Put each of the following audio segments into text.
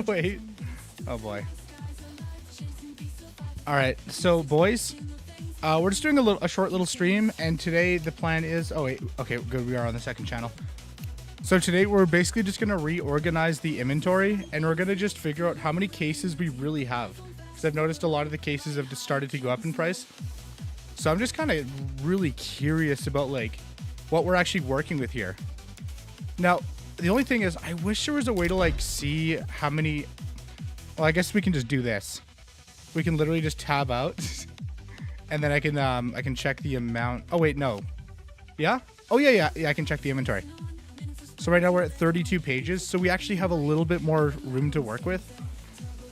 Wait. Oh boy. All right, so boys, we're just doing a short little stream, and today the plan is. Oh wait, okay, good. We are on the second channel. So today we're basically just gonna reorganize the inventory, and we're gonna just figure out how many cases we really have. Because I've noticed a lot of the cases have just started to go up in price. So I'm just kind of really curious about like what we're actually working with here. Now, the only thing is, I wish there was a way to like see how many. Well, I guess we can just do this. We can literally just tab out, and then I can check the amount. Oh wait, no. Yeah? Oh yeah. I can check the inventory. So right now we're at 32 pages, so we actually have a little bit more room to work with.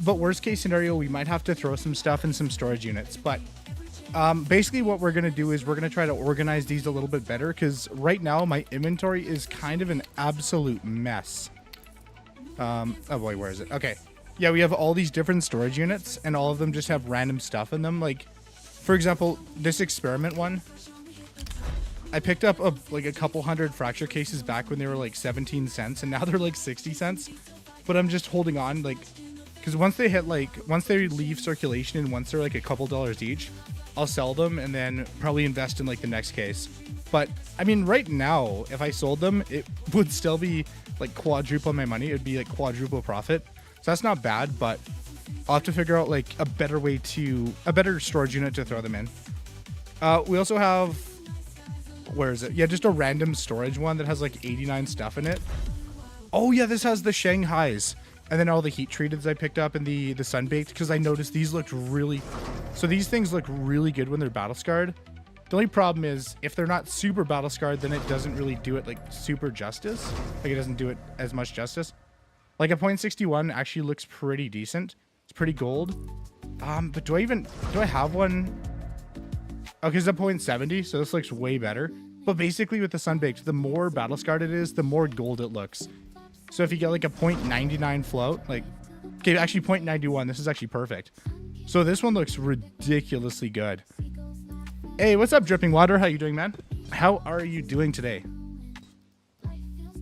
But worst case scenario, we might have to throw some stuff in some storage units. But basically what we're going to do is we're going to try to organize these a little bit better, because right now my inventory is kind of an absolute mess. Oh boy, where is it? Okay. Yeah, we have all these different storage units, and all of them just have random stuff in them. Like, for example, this experiment one, I picked up like a couple hundred fracture cases back when they were like 17 cents, and now they're like 60 cents. But I'm just holding on, like, because once they leave circulation and once they're like a couple dollars each, I'll sell them and then probably invest in like the next case. But I mean, right now, if I sold them, it would still be like quadruple my money. It would be like quadruple profit. So that's not bad, but I'll have to figure out like a better storage unit to throw them in. We also have, where is it? Yeah, just a random storage one that has like 89 stuff in it. Oh yeah, this has the Shanghais. And then all the heat treateds I picked up and the sun baked, because I noticed these looked really, so these things look really good when they're battle scarred. The only problem is if they're not super battle scarred, then it doesn't really do it like super justice. Like it doesn't do it as much justice. Like a .61 actually looks pretty decent. It's pretty gold. But do I have one? Okay, it's a .70, so this looks way better. But basically with the Sunbaked, the more battle scarred it is, the more gold it looks. So if you get like a .99 float, like, okay, actually .91, this is actually perfect. So this one looks ridiculously good. Hey, what's up, Dripping Water? How you doing, man? How are you doing today?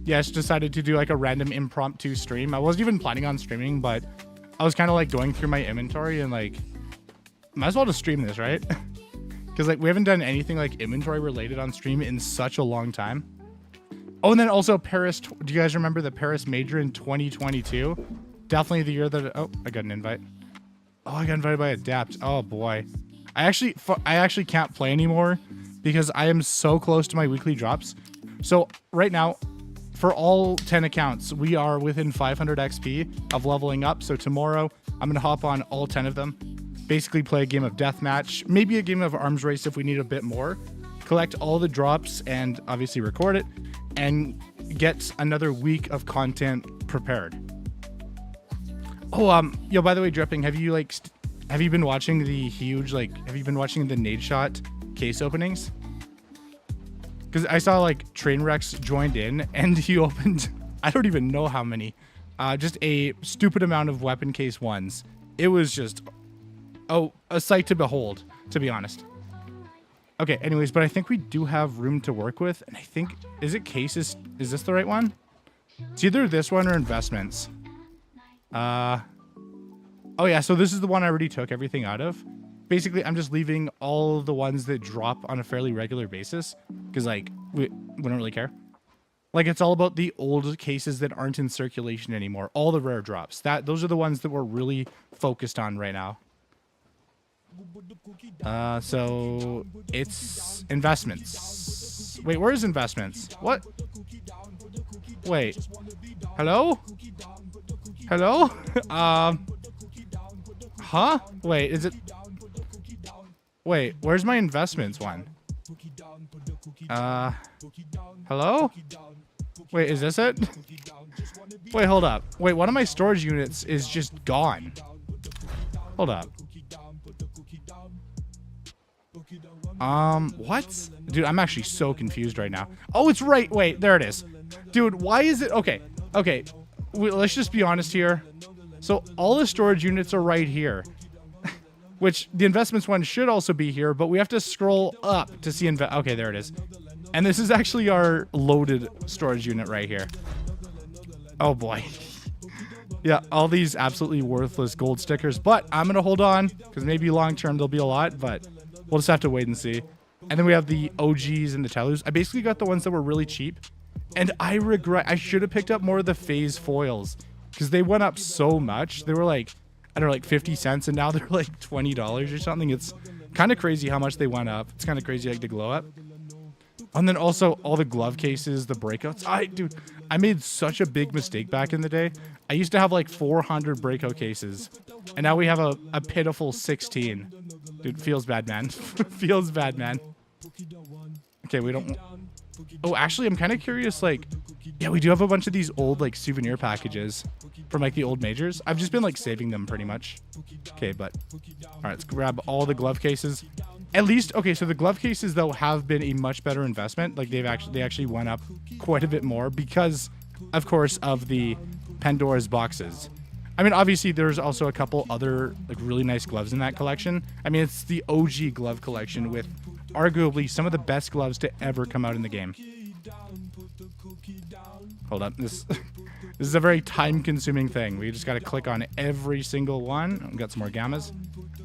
Yeah, I just decided to do like a random impromptu stream. I wasn't even planning on streaming, but I was kind of like going through my inventory and like, might as well just stream this, right? Because like we haven't done anything like inventory related on stream in such a long time. Oh, and then also Paris. Do you guys remember the Paris Major in 2022? Definitely the year that. Oh, I got an invite. Oh, I got invited by Adapt. Oh boy, I actually can't play anymore because I am so close to my weekly drops. So right now, for all 10 accounts, we are within 500 XP of leveling up. So tomorrow, I'm gonna hop on all 10 of them. Basically, play a game of deathmatch, maybe a game of arms race if we need a bit more. Collect all the drops and obviously record it, and get another week of content prepared. Oh, yo, by the way, Dripping, have you been watching the huge, like, have you been watching the Nade Shot case openings? Because I saw like Trainwrecks joined in and he opened, I don't even know how many, just a stupid amount of weapon case ones. It was just, oh, a sight to behold, to be honest. Okay, anyways, but I think we do have room to work with, and I think, is it cases? Is this the right one? It's either this one or investments. Oh yeah, so this is the one I already took everything out of. Basically, I'm just leaving all the ones that drop on a fairly regular basis, because like, we don't really care. Like, it's all about the old cases that aren't in circulation anymore. All the rare drops. Those are the ones that we're really focused on right now. So it's investments. Wait, where's investments? What? Wait. Hello? Hello? Huh? Wait, is it? Wait, where's my investments one? Hello? Wait, is this it? Wait, hold up. Wait, one of my storage units is just gone. Hold up. What? Dude, I'm actually so confused right now. Oh, it's right. Wait, there it is. Dude, why is it? Okay. Okay. Let's just be honest here. So all the storage units are right here. Which the investments one should also be here, but we have to scroll up to see okay, there it is. And this is actually our loaded storage unit right here. Oh boy. Yeah, all these absolutely worthless gold stickers, but I'm going to hold on because maybe long term there'll be a lot, but we'll just have to wait and see. And then we have the OGs and the Tellers. I basically got the ones that were really cheap, and I regret, I should have picked up more of the phase foils because they went up so much. They were like, I don't know, like 50 cents, and now they're like $20 or something. It's kind of crazy how much they went up. It's kind of crazy like the glow up. And then also all the glove cases, the breakouts. Dude, I made such a big mistake back in the day. I used to have like 400 breakout cases, and now we have a pitiful 16. Dude, feels bad, man. Feels bad, man. Okay, we don't... Oh, actually, I'm kind of curious, like... Yeah, we do have a bunch of these old, like, souvenir packages from, like, the old majors. I've just been, like, saving them pretty much. Okay, but... Alright, let's grab all the glove cases. At least, okay, so the glove cases, though, have been a much better investment. Like, they actually went up quite a bit more because, of course, of the Pandora's boxes. I mean, obviously, there's also a couple other, like, really nice gloves in that collection. I mean, it's the OG glove collection with arguably some of the best gloves to ever come out in the game. Hold up. This is a very time-consuming thing. We just got to click on every single one. We've got some more gammas.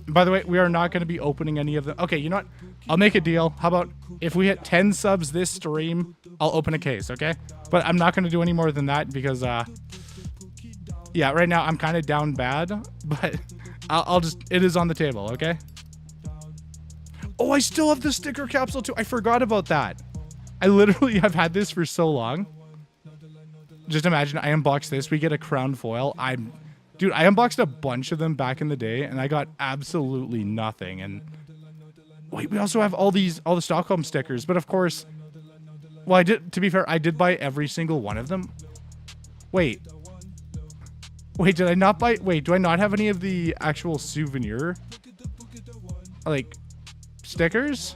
By the way, we are not going to be opening any of them. Okay, you know what? I'll make a deal. How about if we hit 10 subs this stream, I'll open a case, okay? But I'm not going to do any more than that because, yeah, right now I'm kind of down bad, but I'll just, it is on the table, okay? Oh, I still have the sticker capsule too. I forgot about that. I literally have had this for so long. Just imagine I unbox this. We get a crown foil. Dude, I unboxed a bunch of them back in the day, and I got absolutely nothing. And wait, we also have all the Stockholm stickers. But of course, well, to be fair, I did buy every single one of them. Wait, did I not buy? Wait, do I not have any of the actual souvenir, like, stickers?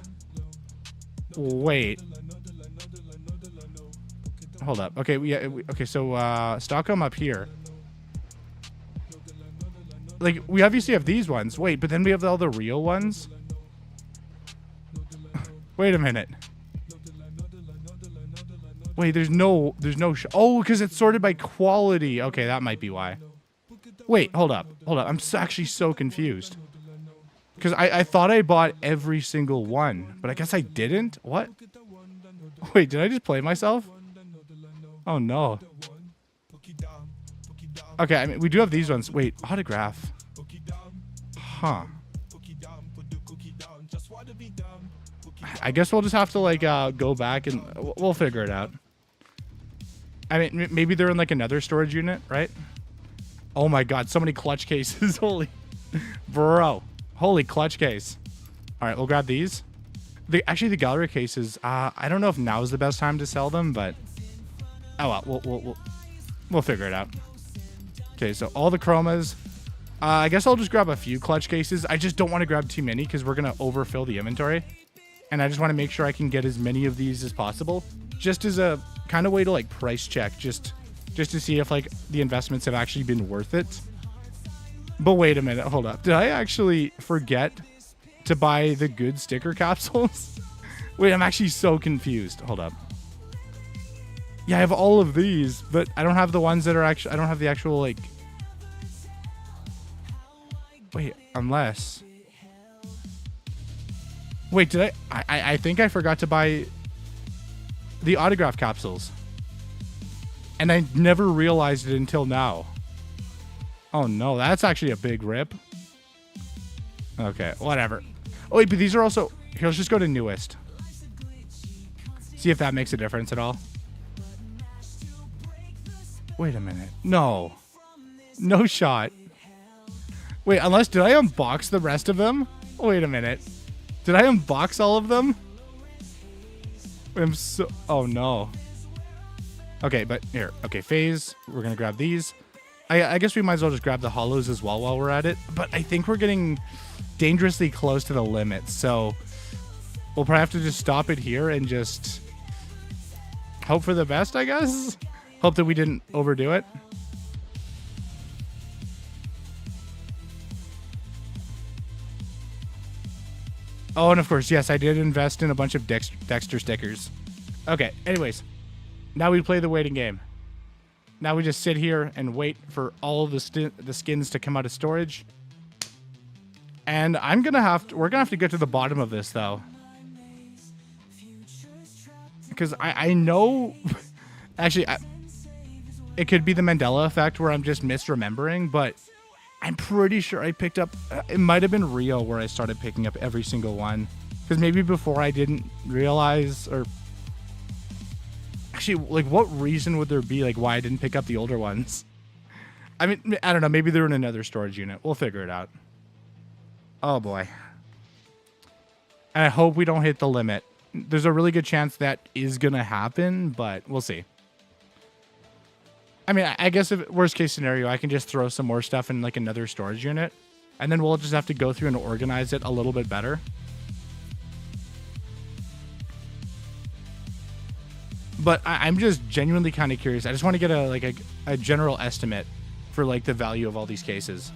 Wait. Hold up. Okay, okay, so Stockholm up here. Like, we obviously have these ones. Wait, but then we have all the real ones? Wait a minute. Wait, there's no oh, because it's sorted by quality. Okay, that might be why. Wait, hold up. I'm actually so confused. Because I thought I bought every single one, but I guess I didn't? What? Wait, did I just play myself? Oh, no. Okay, I mean, we do have these ones. Wait, autograph. Huh. I guess we'll just have to, like, go back and we'll figure it out. I mean, maybe they're in, like, another storage unit, right? Oh, my God. So many clutch cases. Holy. Bro. Holy clutch case. All right, we'll grab these. Actually, the gallery cases, I don't know if now is the best time to sell them, but... Oh, well, we'll figure it out. Okay, so all the chromas. I guess I'll just grab a few clutch cases. I just don't want to grab too many because we're going to overfill the inventory. And I just want to make sure I can get as many of these as possible. Just as a kind of way to, like, price check. Just to see if, like, the investments have actually been worth it. But wait a minute. Hold up. Did I actually forget to buy the good sticker capsules? Wait, I'm actually so confused. Hold up. Yeah, I have all of these, but I don't have the ones that are actually... I don't have the actual, like... Wait, unless... Wait, did I think I forgot to buy the autograph capsules. And I never realized it until now. Oh, no, that's actually a big rip. Okay, whatever. Oh, wait, but these are also... Here, let's just go to newest. See if that makes a difference at all. Wait a minute. No. No shot. Wait, unless... Did I unbox the rest of them? Wait a minute. Did I unbox all of them? I'm so... Oh, no. Okay, but here. Okay, phase. We're going to grab these. I guess we might as well just grab the hollows as well while we're at it. But I think we're getting dangerously close to the limit. So we'll probably have to just stop it here and just hope for the best, I guess. Hope that we didn't overdo it. Oh, and of course, yes, I did invest in a bunch of Dexter stickers. Okay, anyways. Now we play the waiting game. Now we just sit here and wait for all of the skins to come out of storage. And we're gonna have to get to the bottom of this though, because I know, actually, it could be the Mandela effect where I'm just misremembering, but I'm pretty sure I picked up. It might have been Rio where I started picking up every single one, because maybe before I didn't realize, or actually, like, what reason would there be like why I didn't pick up the older ones? I mean, I don't know. Maybe they're in another storage unit. We'll figure it out. Oh boy. And I hope we don't hit the limit. There's a really good chance that is going to happen, but we'll see. I mean, I guess if worst case scenario, I can just throw some more stuff in like another storage unit, and then we'll just have to go through and organize it a little bit better. But I'm just genuinely kind of curious. I just want to get a general estimate for like the value of all these cases,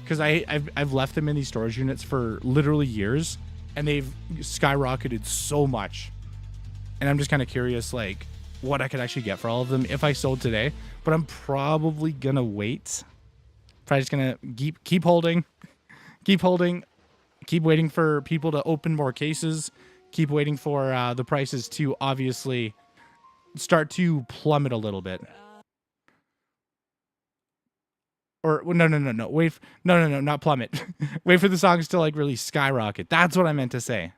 because I've left them in these storage units for literally years, and they've skyrocketed so much. And I'm just kind of curious, like, what I could actually get for all of them if I sold today. But I'm probably gonna wait. Probably just gonna keep holding, keep waiting for people to open more cases, keep waiting for the prices to obviously start to plummet a little bit. Or no. Wait, no, not plummet. Wait for the songs to like really skyrocket. That's what I meant to say.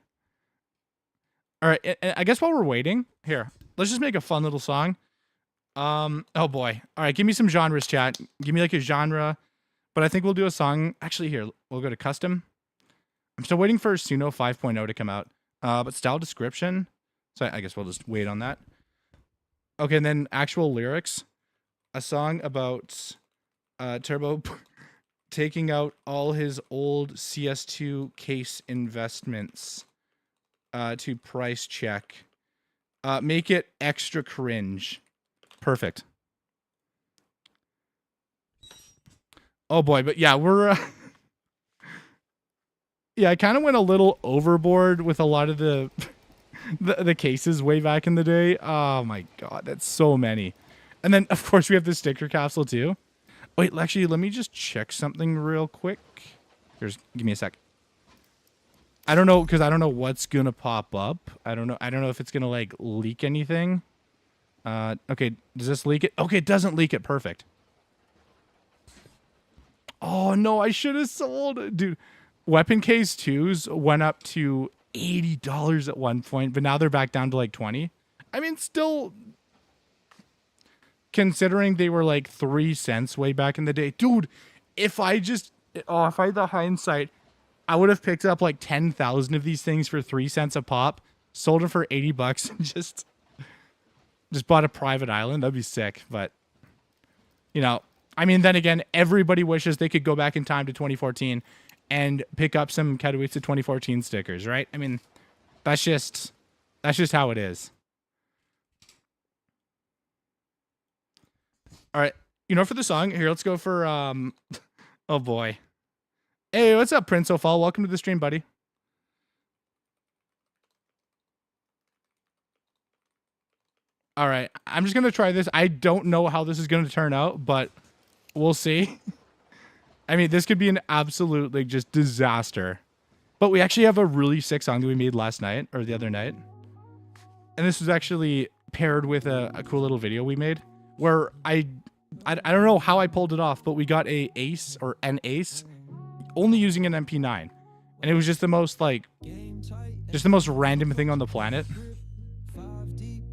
All right, I guess while we're waiting, here, let's just make a fun little song. Oh boy. All right, give me some genres, chat. Give me like a genre, but I think we'll do a song. Actually, here, we'll go to custom. I'm still waiting for Suno 5.0 to come out. But style description. So I guess we'll just wait on that. Okay, and then actual lyrics. A song about Turbo taking out all his old CS2 case investments to price check. Make it extra cringe. Perfect. Oh boy, but yeah, we're yeah, I kind of went a little overboard with a lot of the the cases way back in the day. Oh my god, that's so many. And then of course we have the sticker capsule too. Wait, actually, let me just check something real quick. Here's, give me a sec. I don't know, because I don't know what's gonna pop up. I don't know if it's gonna like leak anything. Okay, does this leak it? Okay, it doesn't leak it. Perfect. Oh no, I should have sold, dude. Weapon case 2s went up to $80 at one point, but now they're back down to like 20. I mean, still, considering they were like 3 cents way back in the day, dude. If I had the hindsight, I would have picked up like 10,000 of these things for 3 cents a pop, sold them for $80, and just bought a private island. That'd be sick. But, you know, I mean, then again, everybody wishes they could go back in time to 2014 and pick up some Katowice 2014 stickers, right? I mean, that's just how it is. All right, you know, for the song here, let's go for oh boy. Hey, what's up, Prince O'Fall? Welcome to the stream, buddy. All right, I'm just gonna try this. I don't know how this is gonna turn out, but we'll see. I mean, this could be an absolute like just disaster. But we actually have a really sick song that we made last night or the other night, and this was actually paired with a cool little video we made where I don't know how I pulled it off, but we got an ace only using an MP9, and it was just the most like random thing on the planet.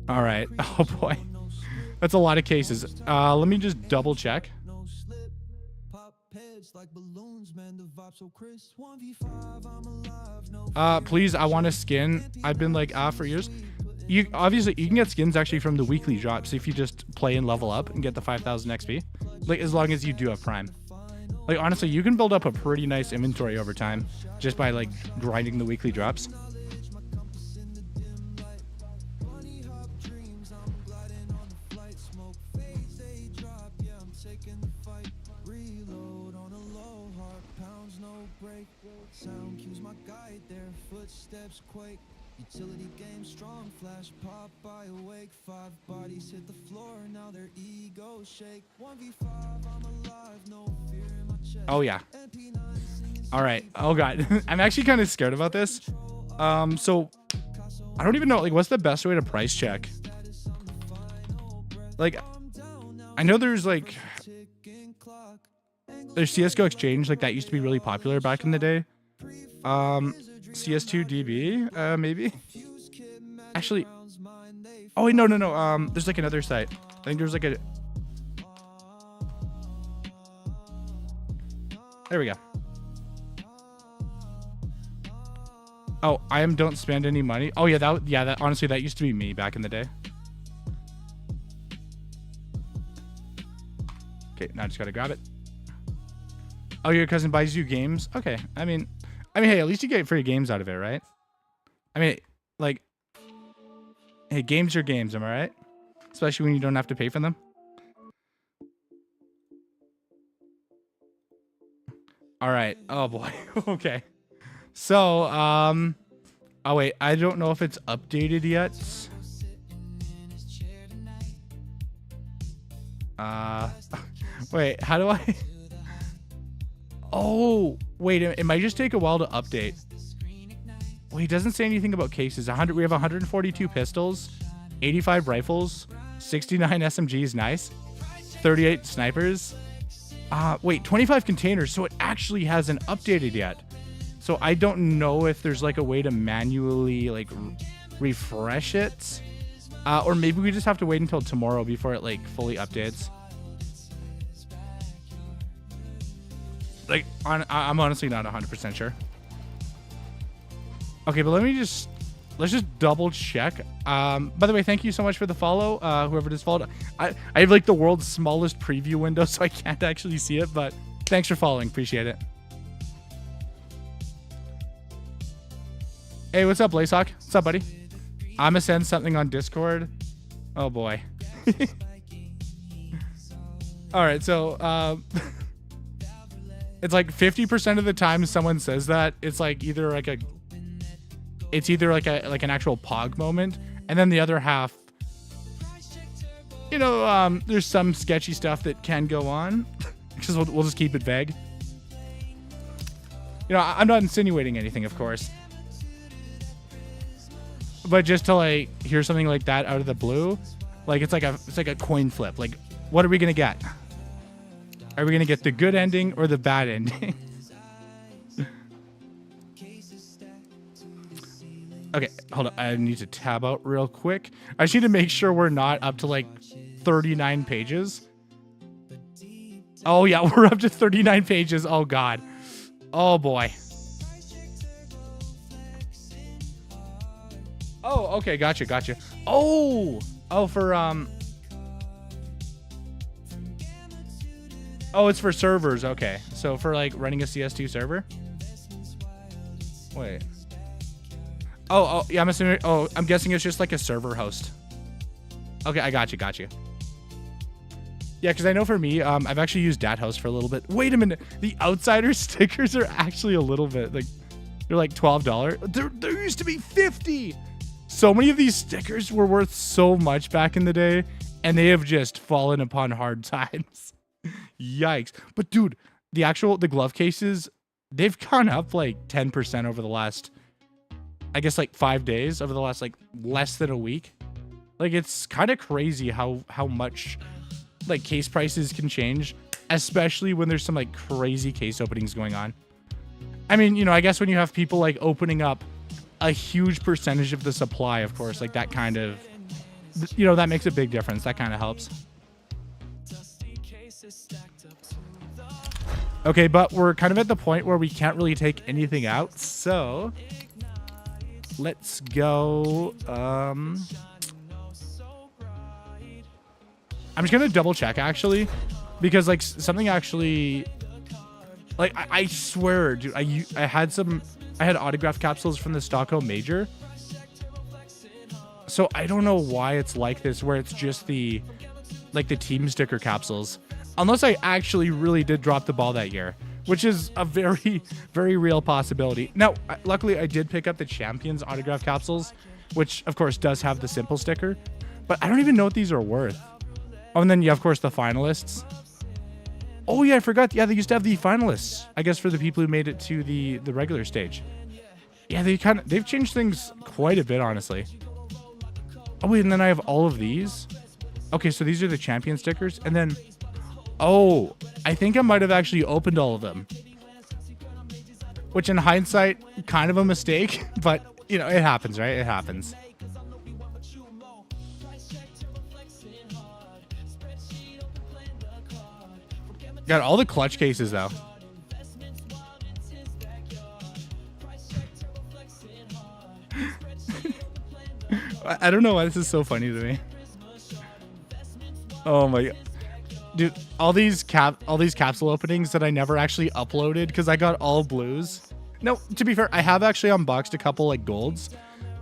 All right. Oh boy, that's a lot of cases. Let me just double check. Please, I want a skin. I've been like for years. You can get skins actually from the weekly drops if you just play and level up and get the 5,000 XP. Like, as long as you do have Prime. Like, honestly, you can build up a pretty nice inventory over time just by like grinding the weekly drops. Oh yeah. All right. Oh god. I'm actually kind of scared about this. So I don't even know, like, what's the best way to price check? Like, I know there's like, there's CSGO Exchange, like that used to be really popular back in the day. CS2 DB, maybe. Actually, oh wait, no. There's like another site. I think there's like a. There we go. Oh, don't spend any money. Oh yeah, that honestly, that used to be me back in the day. Okay, now I just gotta grab it. Oh, your cousin buys you games? Okay. I mean, hey, at least you get free games out of it, right? I mean, like, hey, games are games, am I right? Especially when you don't have to pay for them. All right. Oh boy. Okay. So, oh wait, I don't know if it's updated yet. Wait, how do I? Oh, wait, it might just take a while to update. Wait, it doesn't say anything about cases. We have 142 pistols, 85 rifles, 69 SMGs, nice. 38 snipers. Wait, 25 containers, so it actually hasn't updated yet. So I don't know if there's like a way to manually like refresh it. Or maybe we just have to wait until tomorrow before it like fully updates. Like, I'm honestly not 100% sure. Okay, but let's just double check. By the way, thank you so much for the follow. Whoever just followed. I have like the world's smallest preview window, so I can't actually see it, but thanks for following. Appreciate it. Hey, what's up, Blazehawk? What's up, buddy? I'm gonna send something on Discord. Oh boy. All right, so it's like 50% of the time someone says that, it's like either like an actual pog moment, and then the other half, you know, there's some sketchy stuff that can go on. Because we'll just keep it vague. You know, I'm not insinuating anything, of course. But just to like hear something like that out of the blue, like it's like a coin flip. Like, what are we gonna get? Are we gonna get the good ending or the bad ending? Okay, hold on. I need to tab out real quick. I just need to make sure we're not up to like 39 pages. Oh yeah, we're up to 39 pages. Oh god. Oh boy. Oh, okay, gotcha. Oh, for oh, it's for servers. Okay, so for like running a CS2 server. Wait. Oh, yeah, I'm assuming. Oh, I'm guessing it's just like a server host. Okay, I got you. Yeah, because I know for me, I've actually used DatHost for a little bit. Wait a minute, the Outsider stickers are actually a little bit like, they're like $12. There used to be 50. So many of these stickers were worth so much back in the day, and they have just fallen upon hard times. Yikes. But dude, the glove cases, they've gone up like 10% over the last, I guess, like 5 days, over the last like less than a week. Like, it's kind of crazy how much like case prices can change, especially when there's some like crazy case openings going on. I mean, you know, I guess when you have people like opening up a huge percentage of the supply, of course, like that kind of, you know, that makes a big difference. That kind of helps. Okay, but we're kind of at the point where we can't really take anything out, so let's go. I'm just gonna double check actually, because like something actually, like I swear, dude, I had autograph capsules from the Stockholm Major. So I don't know why it's like this, where it's just like the team sticker capsules. Unless I actually really did drop the ball that year. which is a very, very real possibility. Now, luckily, I did pick up the Champions autograph capsules, which, of course, does have the simple sticker. But I don't even know what these are worth. Oh, and then, yeah, of course, the finalists. Oh, yeah, I forgot. Yeah, they used to have the finalists, I guess, for the people who made it to the regular stage. Yeah, they've changed things quite a bit, honestly. Oh, wait, and then I have all of these. Okay, so these are the champion stickers. And then, oh, I think I might have actually opened all of them. Which, in hindsight, kind of a mistake. But, you know, it happens, right? It happens. Got all the clutch cases, though. I don't know why this is so funny to me. Oh my god. Dude, all these capsule openings that I never actually uploaded because I got all blues. No, to be fair, I have actually unboxed a couple like golds,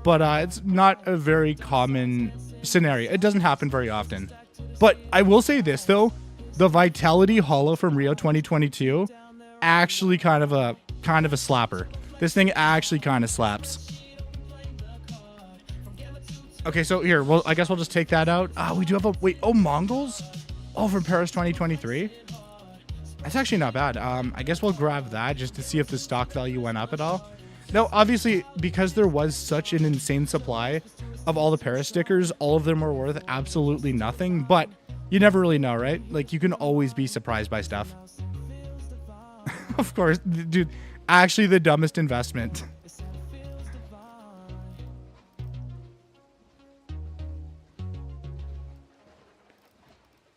but it's not a very common scenario. It doesn't happen very often. But I will say this though, the Vitality Holo from Rio 2022 actually kind of a slapper. This thing actually kind of slaps. Okay, so here, well, I guess we'll just take that out. We do have a, wait, oh, Mongols? Oh, from Paris 2023? That's actually not bad. I guess we'll grab that just to see if the stock value went up at all. No, obviously, because there was such an insane supply of all the Paris stickers, all of them were worth absolutely nothing, but you never really know, right? Like, you can always be surprised by stuff. Of course, dude, actually the dumbest investment.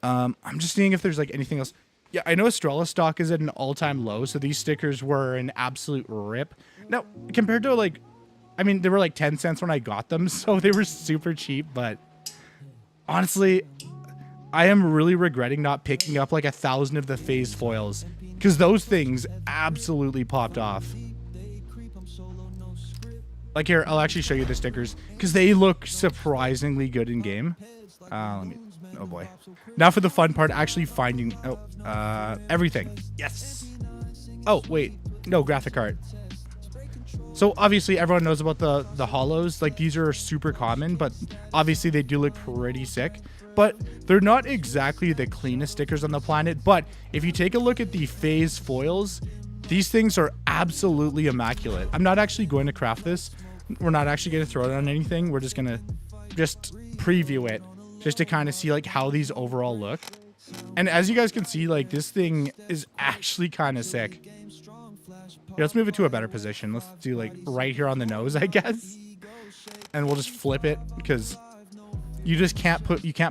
I'm just seeing if there's like anything else. Yeah, I know Estrella stock is at an all-time low, so these stickers were an absolute rip. Now, compared to like, I mean, they were like 10 cents when I got them, so they were super cheap, but honestly, I am really regretting not picking up like 1,000 of the phase foils because those things absolutely popped off. Like here, I'll actually show you the stickers because they look surprisingly good in game. Let me, oh boy. Now for the fun part, actually finding, everything. Yes. Oh, wait. No, graphic art. So obviously everyone knows about the holos. Like these are super common, but obviously they do look pretty sick. But they're not exactly the cleanest stickers on the planet. But if you take a look at the phase foils, these things are absolutely immaculate. I'm not actually going to craft this. We're not actually going to throw it on anything. We're just going to preview it just to kind of see like how these overall look. And as you guys can see, like this thing is actually kind of sick. Yeah, let's move it to a better position. Let's do like right here on the nose, I guess. And we'll just flip it because you just can't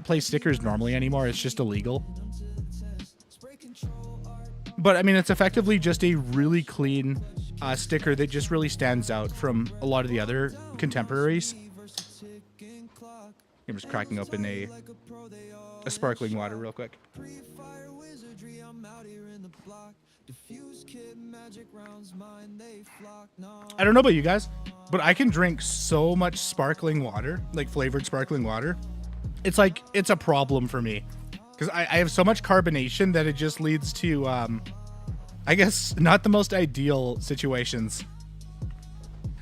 play stickers normally anymore. It's just illegal. But I mean, it's effectively just a really clean sticker that just really stands out from a lot of the other contemporaries. I'm just cracking open a sparkling water real quick. I don't know about you guys, but I can drink so much sparkling water, like flavored sparkling water. It's like, it's a problem for me because I have so much carbonation that it just leads to, I guess, not the most ideal situations.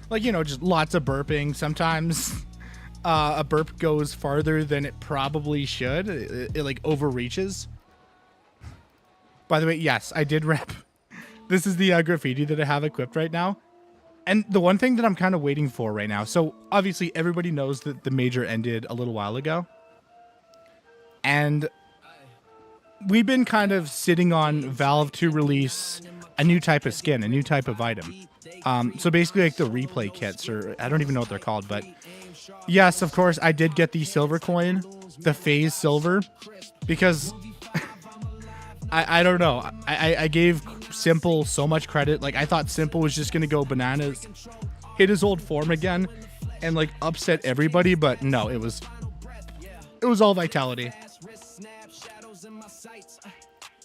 Like, you know, just lots of burping. Sometimes a burp goes farther than it probably should. It like overreaches. By the way, yes, I did rep. This is the graffiti that I have equipped right now. And the one thing that I'm kind of waiting for right now. So obviously everybody knows that the major ended a little while ago. And we've been kind of sitting on Valve to release a new type of skin, a new type of item. So basically like the replay kits, or I don't even know what they're called, but yes, of course, I did get the silver coin, the phase silver, because I don't know. I gave Simple so much credit. Like I thought Simple was just going to go bananas, hit his old form again, and like upset everybody, but no, it was all Vitality.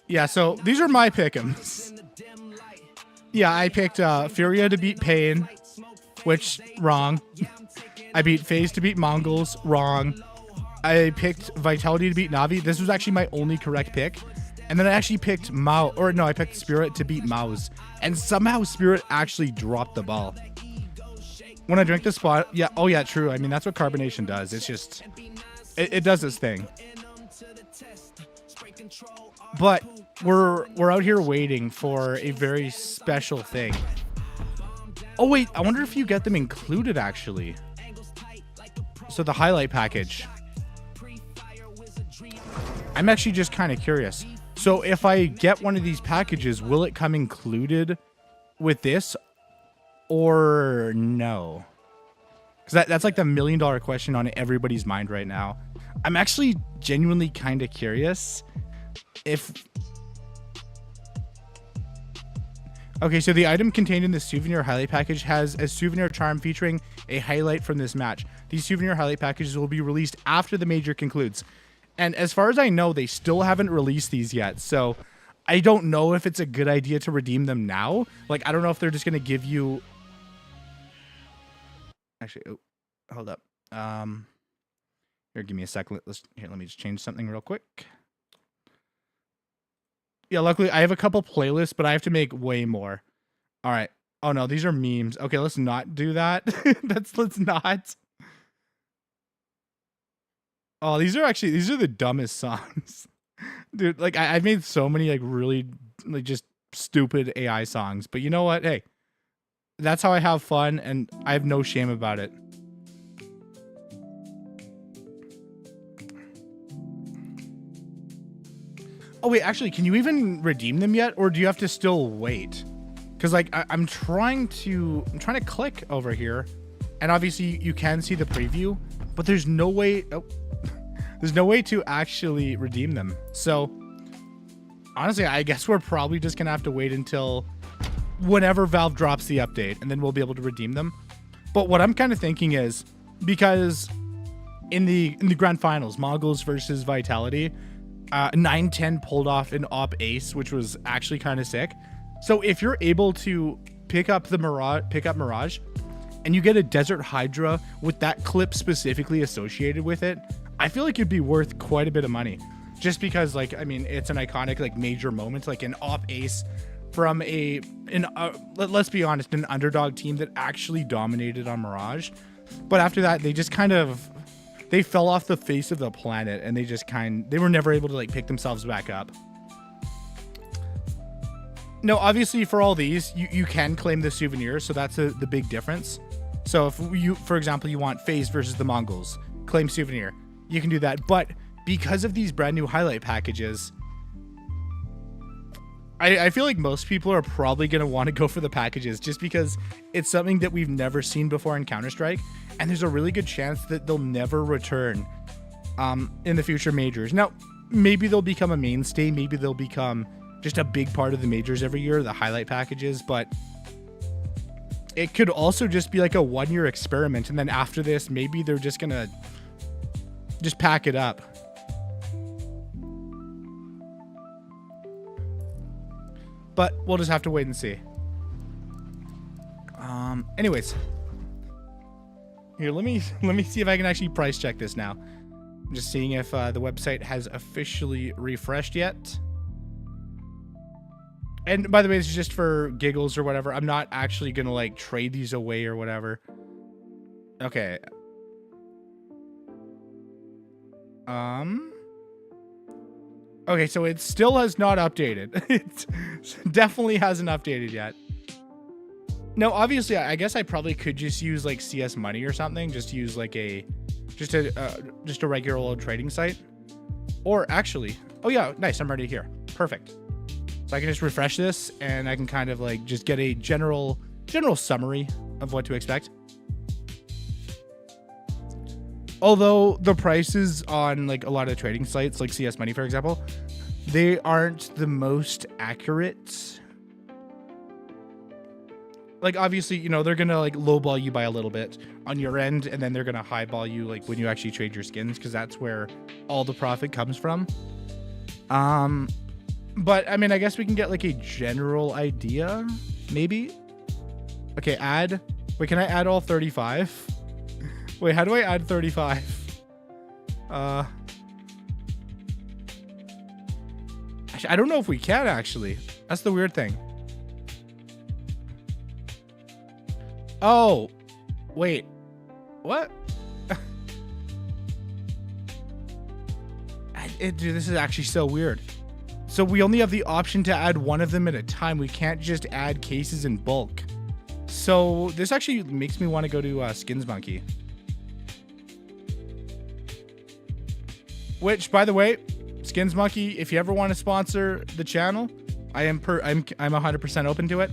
Yeah, so these are my pick'ems. Yeah, I picked Furia to beat Pain, which, wrong. I beat FaZe to beat Mongols, wrong. I picked Vitality to beat Navi. This was actually my only correct pick. And then I actually picked Mao, or no, I picked Spirit to beat Mao's. And somehow Spirit actually dropped the ball. When I drink the spot, yeah, oh yeah, true. I mean, that's what carbonation does. It's just, it does its thing. But we're out here waiting for a very special thing. Oh wait, I wonder if you get them included actually. So the highlight package. I'm actually just kind of curious. So if I get one of these packages, will it come included with this or no? Because that's like the $1 million question on everybody's mind right now. I'm actually genuinely kind of curious if... Okay, so the item contained in the souvenir highlight package has a souvenir charm featuring a highlight from this match. These souvenir highlight packages will be released after the major concludes. And as far as I know, they still haven't released these yet. So I don't know if it's a good idea to redeem them now. Like, I don't know if they're just going to give you... Actually, oh, hold up. Here, give me a second. Let me just change something real quick. Yeah, luckily I have a couple playlists, but I have to make way more. All right. Oh no, these are memes. Okay, let's not do that. Let's not. Oh, these are the dumbest songs. Dude, like I've made so many like really like just stupid AI songs, but you know what? Hey, that's how I have fun and I have no shame about it. Oh wait, actually, can you even redeem them yet, or do you have to still wait? Because like I'm trying to click over here, and obviously you can see the preview, but there's no way. Oh, there's no way to actually redeem them. So honestly, I guess we're probably just gonna have to wait until whenever Valve drops the update, and then we'll be able to redeem them. But what I'm kind of thinking is, because in the grand finals, Mongols versus Vitality, 9-10 pulled off an op ace, which was actually kind of sick. So if you're able to pick up Mirage, and you get a Desert Hydra with that clip specifically associated with it, I feel like it'd be worth quite a bit of money. Just because, like, I mean, it's an iconic, like, major moment, like an op ace from let's be honest, an underdog team that actually dominated on Mirage. But after that, they just kind of... They fell off the face of the planet, and they were never able to like pick themselves back up. No, obviously for all these, you can claim the souvenir, so that's the big difference. So if you, for example, you want FaZe versus the Mongols, claim souvenir, you can do that. But because of these brand new highlight packages, I feel like most people are probably going to want to go for the packages just because it's something that we've never seen before in Counter-Strike, and there's a really good chance that they'll never return in the future majors. Now, maybe they'll become a mainstay, maybe they'll become just a big part of the majors every year, the highlight packages, but it could also just be like a one-year experiment, and then after this, maybe they're just going to just pack it up. But we'll just have to wait and see. Anyways, here, let me see if I can actually price check this now. I'm just seeing if the website has officially refreshed yet. And by the way, this is just for giggles or whatever. I'm not actually gonna like trade these away or whatever. Okay. Okay, so it still has not updated. It definitely hasn't updated yet. No, obviously, I guess I probably could just use like CS Money or something. Just use like just a regular old trading site. Or actually, oh yeah, nice. I'm already here. Perfect. So I can just refresh this, and I can kind of like just get a general summary of what to expect. Although the prices on like a lot of trading sites, like CS Money, for example, they aren't the most accurate. Like, obviously, you know, they're going to like lowball you by a little bit on your end, and then they're going to highball you like when you actually trade your skins, because that's where all the profit comes from. But I mean, I guess we can get like a general idea, maybe. Okay, add. Wait, can I add all 35? Wait, how do I add 35? Actually, Actually, I don't know if we can, actually. That's the weird thing. Oh, wait. What? Dude, this is actually so weird. So we only have the option to add one of them at a time. We can't just add cases in bulk. So this actually makes me want to go to Skins Monkey. Which, by the way, Skins Monkey, if you ever want to sponsor the channel, I'm 100% open to it.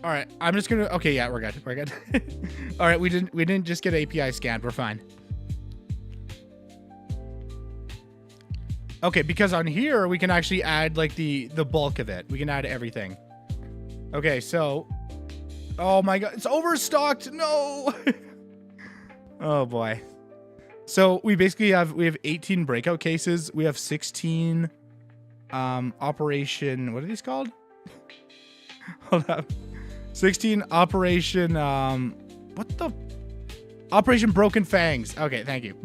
All right, I'm just gonna. Okay, yeah, we're good. We're good. All right, we didn't just get API scanned. We're fine. Okay, because on here we can actually add like the bulk of it. We can add everything. Okay, so, oh my god, it's overstocked. No. Oh boy. So we basically have 18 breakout cases. We have 16 operation. What are these called? Hold up. 16 Operation, what the? Operation Broken Fangs. Okay, thank you.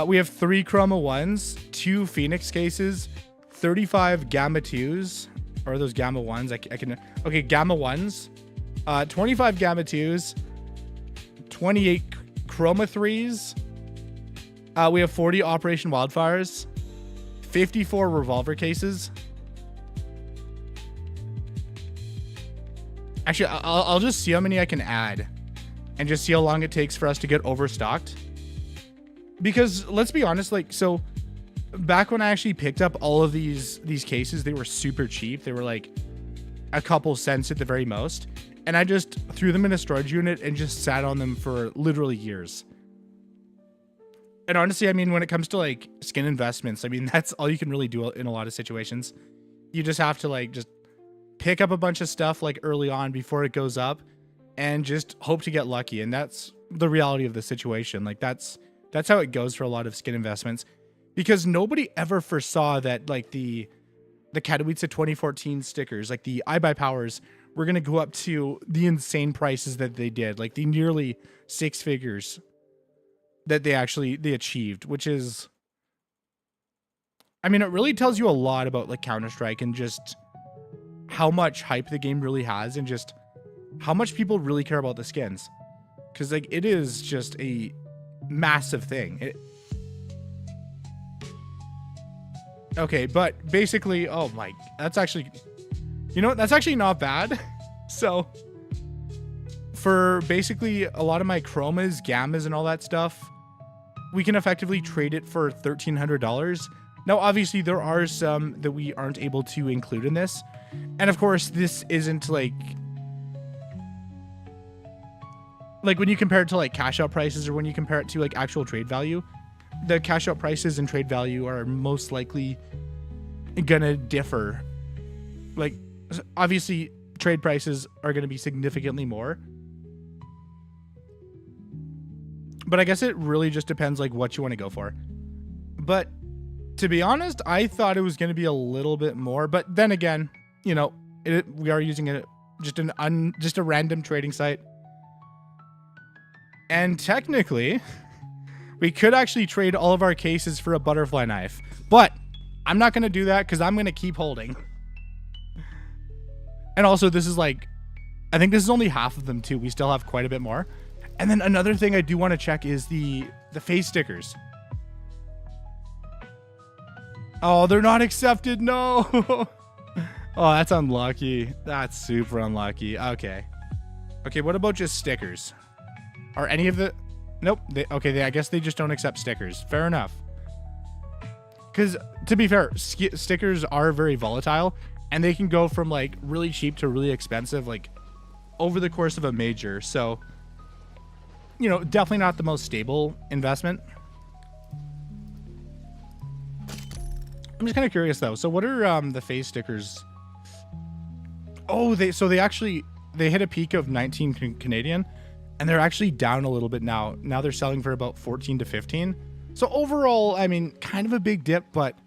We have 3 Chroma 1s, 2 Phoenix cases, 35 Gamma 2s, or are those Gamma 1s? I can, okay, Gamma 1s, 25 Gamma 2s, 28 Chroma 3s. We have 40 Operation Wildfires, 54 Revolver cases. Actually, I'll just see how many I can add and just see how long it takes for us to get overstocked. Because let's be honest, like, so back when I actually picked up all of these cases, they were super cheap. They were like a couple cents at the very most. And I just threw them in a storage unit and just sat on them for literally years. And honestly, I mean, when it comes to like skin investments, I mean, that's all you can really do in a lot of situations. You just have to like just pick up a bunch of stuff like early on before it goes up and just hope to get lucky. And that's the reality of the situation. Like that's how it goes for a lot of skin investments, because nobody ever foresaw that like the Katowice 2014 stickers, like the iBuyPowers, were going to go up to the insane prices that they did, like the nearly 6 figures that they achieved, which is, I mean, it really tells you a lot about like Counter-Strike and just how much hype the game really has and just how much people really care about the skins. Because like it is just a massive thing. Okay, but basically, oh my, that's actually, you know what, that's actually not bad. So for basically a lot of my chromas, gammas, and all that stuff, we can effectively trade it for $1,300. Now, obviously, there are some that we aren't able to include in this. And of course, this isn't like when you compare it to like cash out prices, or when you compare it to like actual trade value, the cash out prices and trade value are most likely gonna differ. Like, obviously, trade prices are gonna be significantly more. But I guess it really just depends like what you want to go for. But to be honest, I thought it was going to be a little bit more, but then again, you know, we are using just a random trading site. And technically, we could actually trade all of our cases for a butterfly knife, but I'm not going to do that because I'm going to keep holding. And also, this is like, I think this is only half of them too. We still have quite a bit more. And then another thing I do want to check is the face stickers. Oh, they're not accepted. No. Oh, that's unlucky. That's super unlucky. Okay. Okay, what about just stickers? Are any of the... Nope. I guess they just don't accept stickers. Fair enough. Because, to be fair, stickers are very volatile. And they can go from, like, really cheap to really expensive, like, over the course of a major. So, you know, definitely not the most stable investment. I'm just kind of curious, though. So what are the face stickers? Oh, they hit a peak of 19 Canadian. and they're actually down a little bit now. Now they're selling for about 14 to 15. So overall, I mean, kind of a big dip, but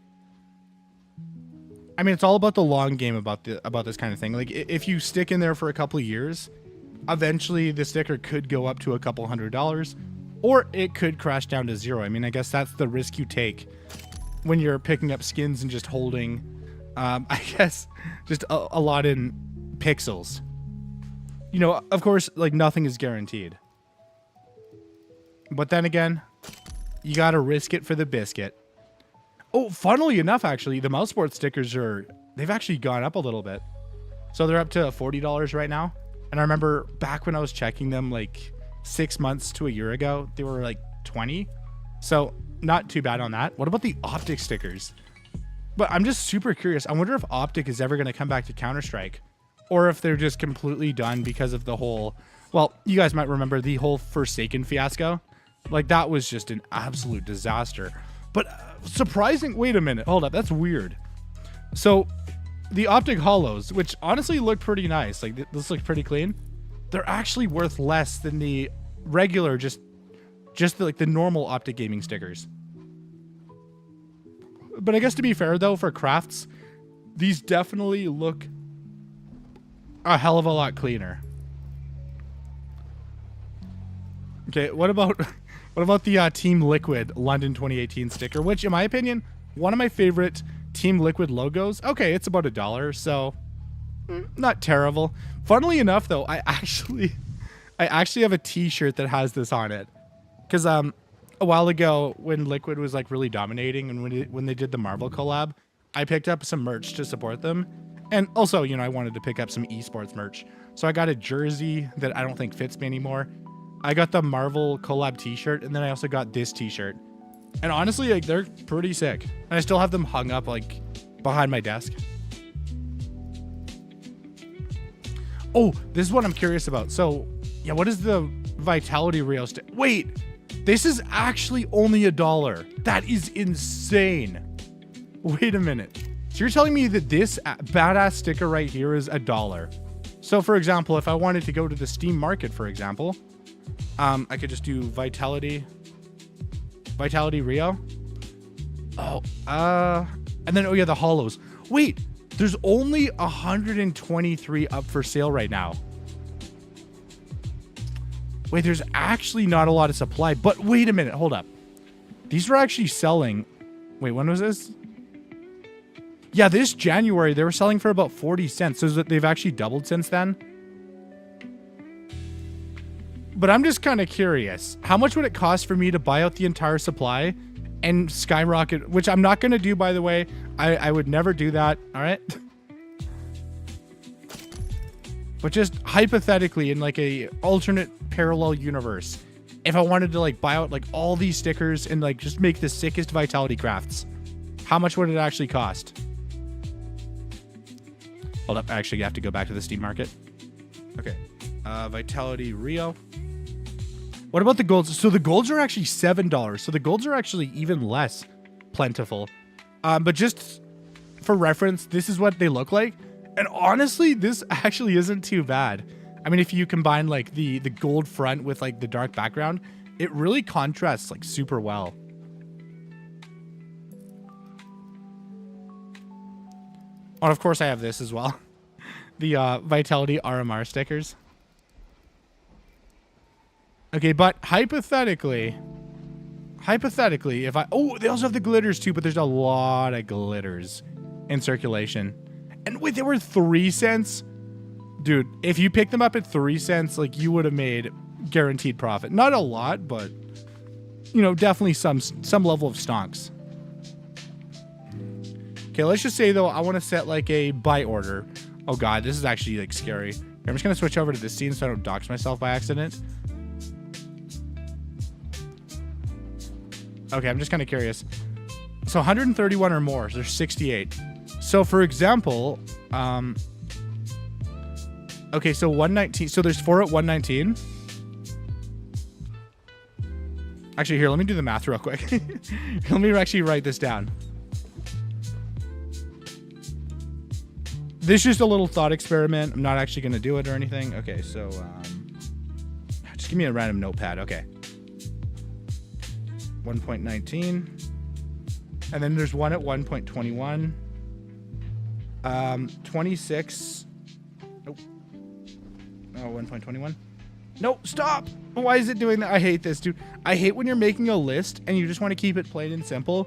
I mean, it's all about the long game about this kind of thing. Like, if you stick in there for a couple of years, eventually the sticker could go up to a couple $100s, or it could crash down to zero. I mean, I guess that's the risk you take when you're picking up skins and just holding, I guess, just a lot in pixels. You know, of course, like, nothing is guaranteed. But then again, you gotta risk it for the biscuit. Oh, funnily enough, actually, the mouse sport stickers they've actually gone up a little bit. So they're up to $40 right now. And I remember back when I was checking them like 6 months to a year ago, they were like 20. So not too bad on that. What about the Optic stickers? But I'm just super curious. I wonder if Optic is ever going to come back to Counter-Strike, or if they're just completely done because of the whole, well, you guys might remember the whole Forsaken fiasco. Like, that was just an absolute disaster. But surprising, wait a minute, hold up, that's weird. So the Optic Hollows, which honestly look pretty nice, like this looks pretty clean, they're actually worth less than the regular, just like the normal Optic gaming stickers. But I guess to be fair though, for crafts, these definitely look a hell of a lot cleaner. Okay, what about the Team Liquid London 2018 sticker, which in my opinion, one of my favorite Team Liquid logos. Okay, it's about $1, so not terrible. Funnily enough though, I actually have a t-shirt that has this on it. Cause a while ago when Liquid was like really dominating, and when they did the Marvel collab, I picked up some merch to support them. And also, you know, I wanted to pick up some esports merch. So I got a jersey that I don't think fits me anymore. I got the Marvel collab t-shirt, and then I also got this t-shirt. And honestly, like, they're pretty sick. And I still have them hung up like behind my desk. Oh, this is what I'm curious about. So yeah, what is the Vitality Rio stick? Wait, this is actually only $1. That is insane. Wait a minute. So you're telling me that this badass sticker right here is $1. So for example, if I wanted to go to the Steam market, for example, I could just do Vitality Rio. Oh, and then, oh yeah, the hollows. Wait, there's only 123 up for sale right now. Wait, there's actually not a lot of supply, but wait a minute, hold up. These were actually selling. Wait, when was this? Yeah, this January, they were selling for about 40 cents. So they've actually doubled since then. But I'm just kind of curious. How much would it cost for me to buy out the entire supply and skyrocket, which I'm not going to do, by the way. I would never do that. All right. But just hypothetically, in like a alternate parallel universe, if I wanted to like buy out like all these stickers and like just make the sickest Vitality crafts, how much would it actually cost? Hold up. Actually, you have to go back to the Steam market. Okay. Vitality Rio. What about the golds? So the golds are actually $7. So the golds are actually even less plentiful. But just for reference, this is what they look like. And honestly, this actually isn't too bad. I mean, if you combine like the gold front with like the dark background, it really contrasts like super well. And of course I have this as well. The Vitality RMR stickers. Okay, but hypothetically, if I... Oh, they also have the glitters too, but there's a lot of glitters in circulation. And wait, they were 3 cents? Dude, if you pick them up at 3 cents, like, you would have made guaranteed profit. Not a lot, but, you know, definitely some level of stonks. Okay, let's just say, though, I want to set, like, a buy order. Oh, God, this is actually, like, scary. I'm just going to switch over to the scene so I don't dox myself by accident. Okay, I'm just kind of curious. So 131 or more, so there's 68. So for example, okay, so 119. So there's 4 at 119. Actually, here, let me do the math real quick. Let me actually write this down. This is just a little thought experiment. I'm not actually going to do it or anything. Okay, so Just give me a random notepad. Okay. 1.19. And then there's one at 1.21. 26. Nope. Oh, 1.21. No, stop. Why is it doing that? I hate this, dude. I hate when you're making a list and you just want to keep it plain and simple,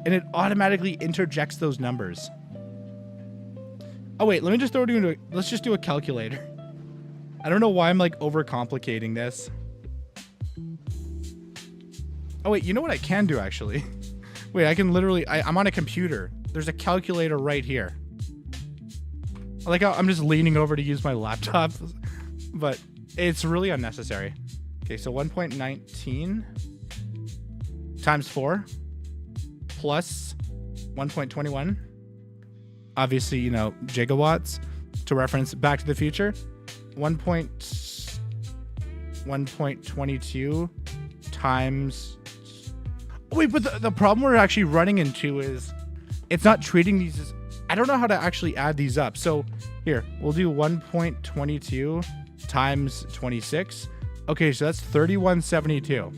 and it automatically interjects those numbers. Oh, wait. Let me just throw it into let's just do a calculator. I don't know why I'm like overcomplicating this. Oh, wait. You know what I can do, actually? Wait, I can literally... I'm on a computer. There's a calculator right here. Like, I'm just leaning over to use my laptop, but it's really unnecessary. Okay, so 1.19 times 4 plus 1.21. Obviously, you know, gigawatts to reference Back to the Future. 1.22 times... Wait, but the problem we're actually running into is it's not treating these as... I don't know how to actually add these up. So here, we'll do 1.22 times 26. Okay, so that's 3172. All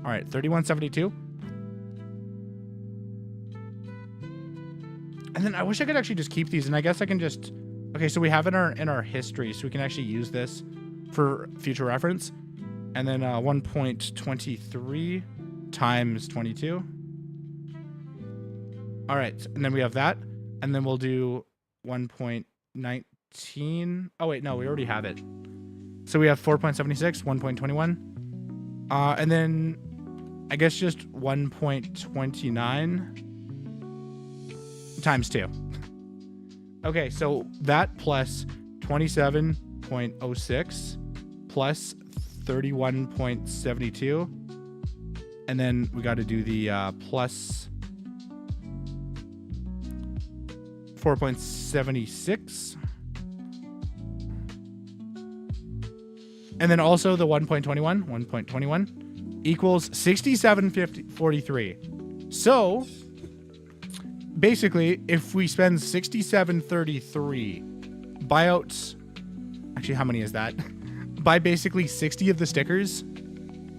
right, 3172. And then I wish I could actually just keep these, and I guess I can just... Okay, so we have in our history, so we can actually use this for future reference. And then 1.23 times 22. All right, and then we have that. And then we'll do 1.19. Oh, wait, no, we already have it. So we have 4.76, 1.21. And then I guess just 1.29 times 2. Okay, so that plus 27.06 plus 31.72. And then we got to do the plus 4.76. And then also the 1.21 equals 67.43. So basically, if we spend 67.33, buy out, actually, how many is that? Buy basically 60 of the stickers,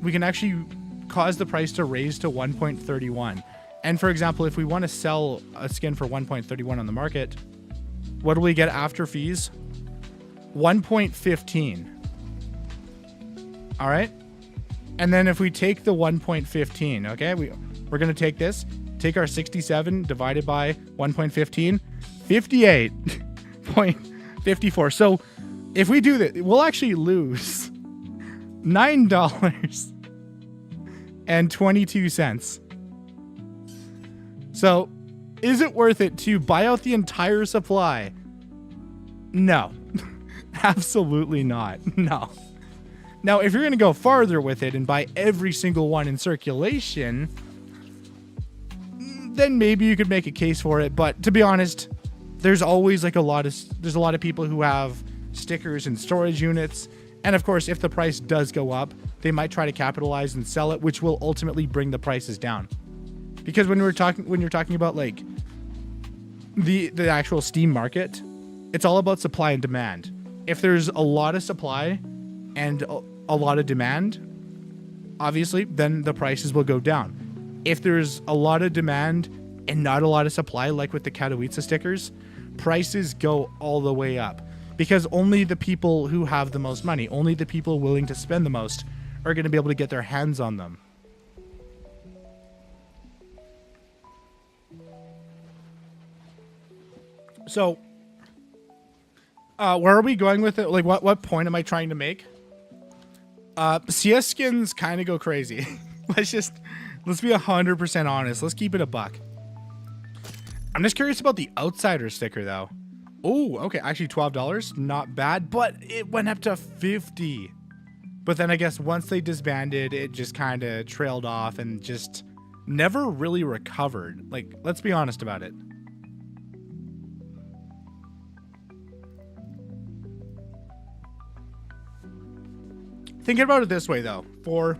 we can actually cause the price to raise to 1.31. And for example, if we want to sell a skin for 1.31 on the market, what do we get after fees? 1.15. All right. And then if we take the 1.15, okay, we're going to take this, take our 67 divided by 1.15, 58.54. So if we do that, we'll actually lose $9.22. So, is it worth it to buy out the entire supply? No. Absolutely not. No. Now, if you're going to go farther with it and buy every single one in circulation, then maybe you could make a case for it. But to be honest, there's always like a lot of people who have stickers and storage units. And of course, if the price does go up, they might try to capitalize and sell it, which will ultimately bring the prices down. Because when you're talking about like the actual Steam market, it's all about supply and demand. If there's a lot of supply and a lot of demand, obviously, then the prices will go down. If there's a lot of demand and not a lot of supply, like with the Katowice stickers, prices go all the way up. Because only the people who have the most money, only the people willing to spend the most, are going to be able to get their hands on them. So, where are we going with it? Like, what point am I trying to make? CS skins kind of go crazy. Let's be 100% honest. Let's keep it a buck. I'm just curious about the Outsider sticker, though. Oh, okay. Actually, $12. Not bad, but it went up to $50. But then I guess once they disbanded, it just kind of trailed off and just never really recovered. Like, let's be honest about it. Thinking about it this way, though, for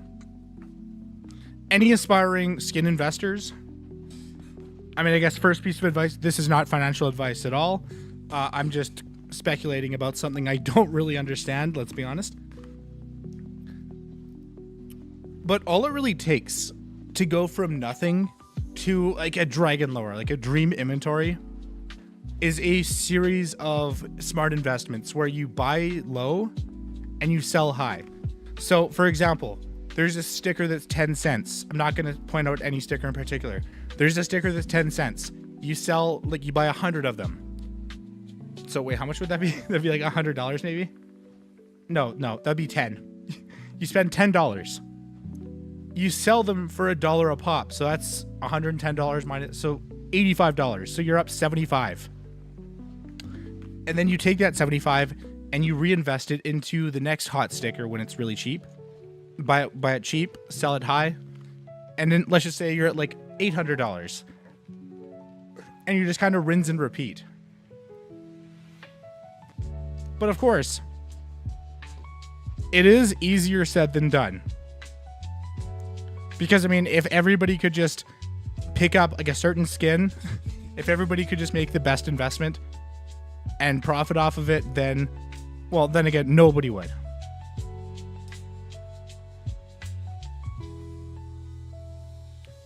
any aspiring skin investors, I mean, I guess first piece of advice, this is not financial advice at all. I'm just speculating about something I don't really understand, let's be honest. But all it really takes to go from nothing to like a dragon lore, like a dream inventory, is a series of smart investments where you buy low and you sell high. So for example, there's a sticker that's 10 cents. I'm not going to point out any sticker in particular. There's a sticker that's 10 cents. You sell, like you buy 100 of them. So wait, how much would that be? That'd be like $100 maybe? No, that'd be 10. You spend $10. You sell them for $1 a pop. So that's $110 minus, so $85. So you're up 75. And then you take that 75 and you reinvest it into the next hot sticker when it's really cheap. Buy it cheap, sell it high. And then let's just say you're at like $800. And you just kind of rinse and repeat. But of course, it is easier said than done. Because I mean, if everybody could just pick up like a certain skin, if everybody could just make the best investment and profit off of it, then, well, then again, nobody would.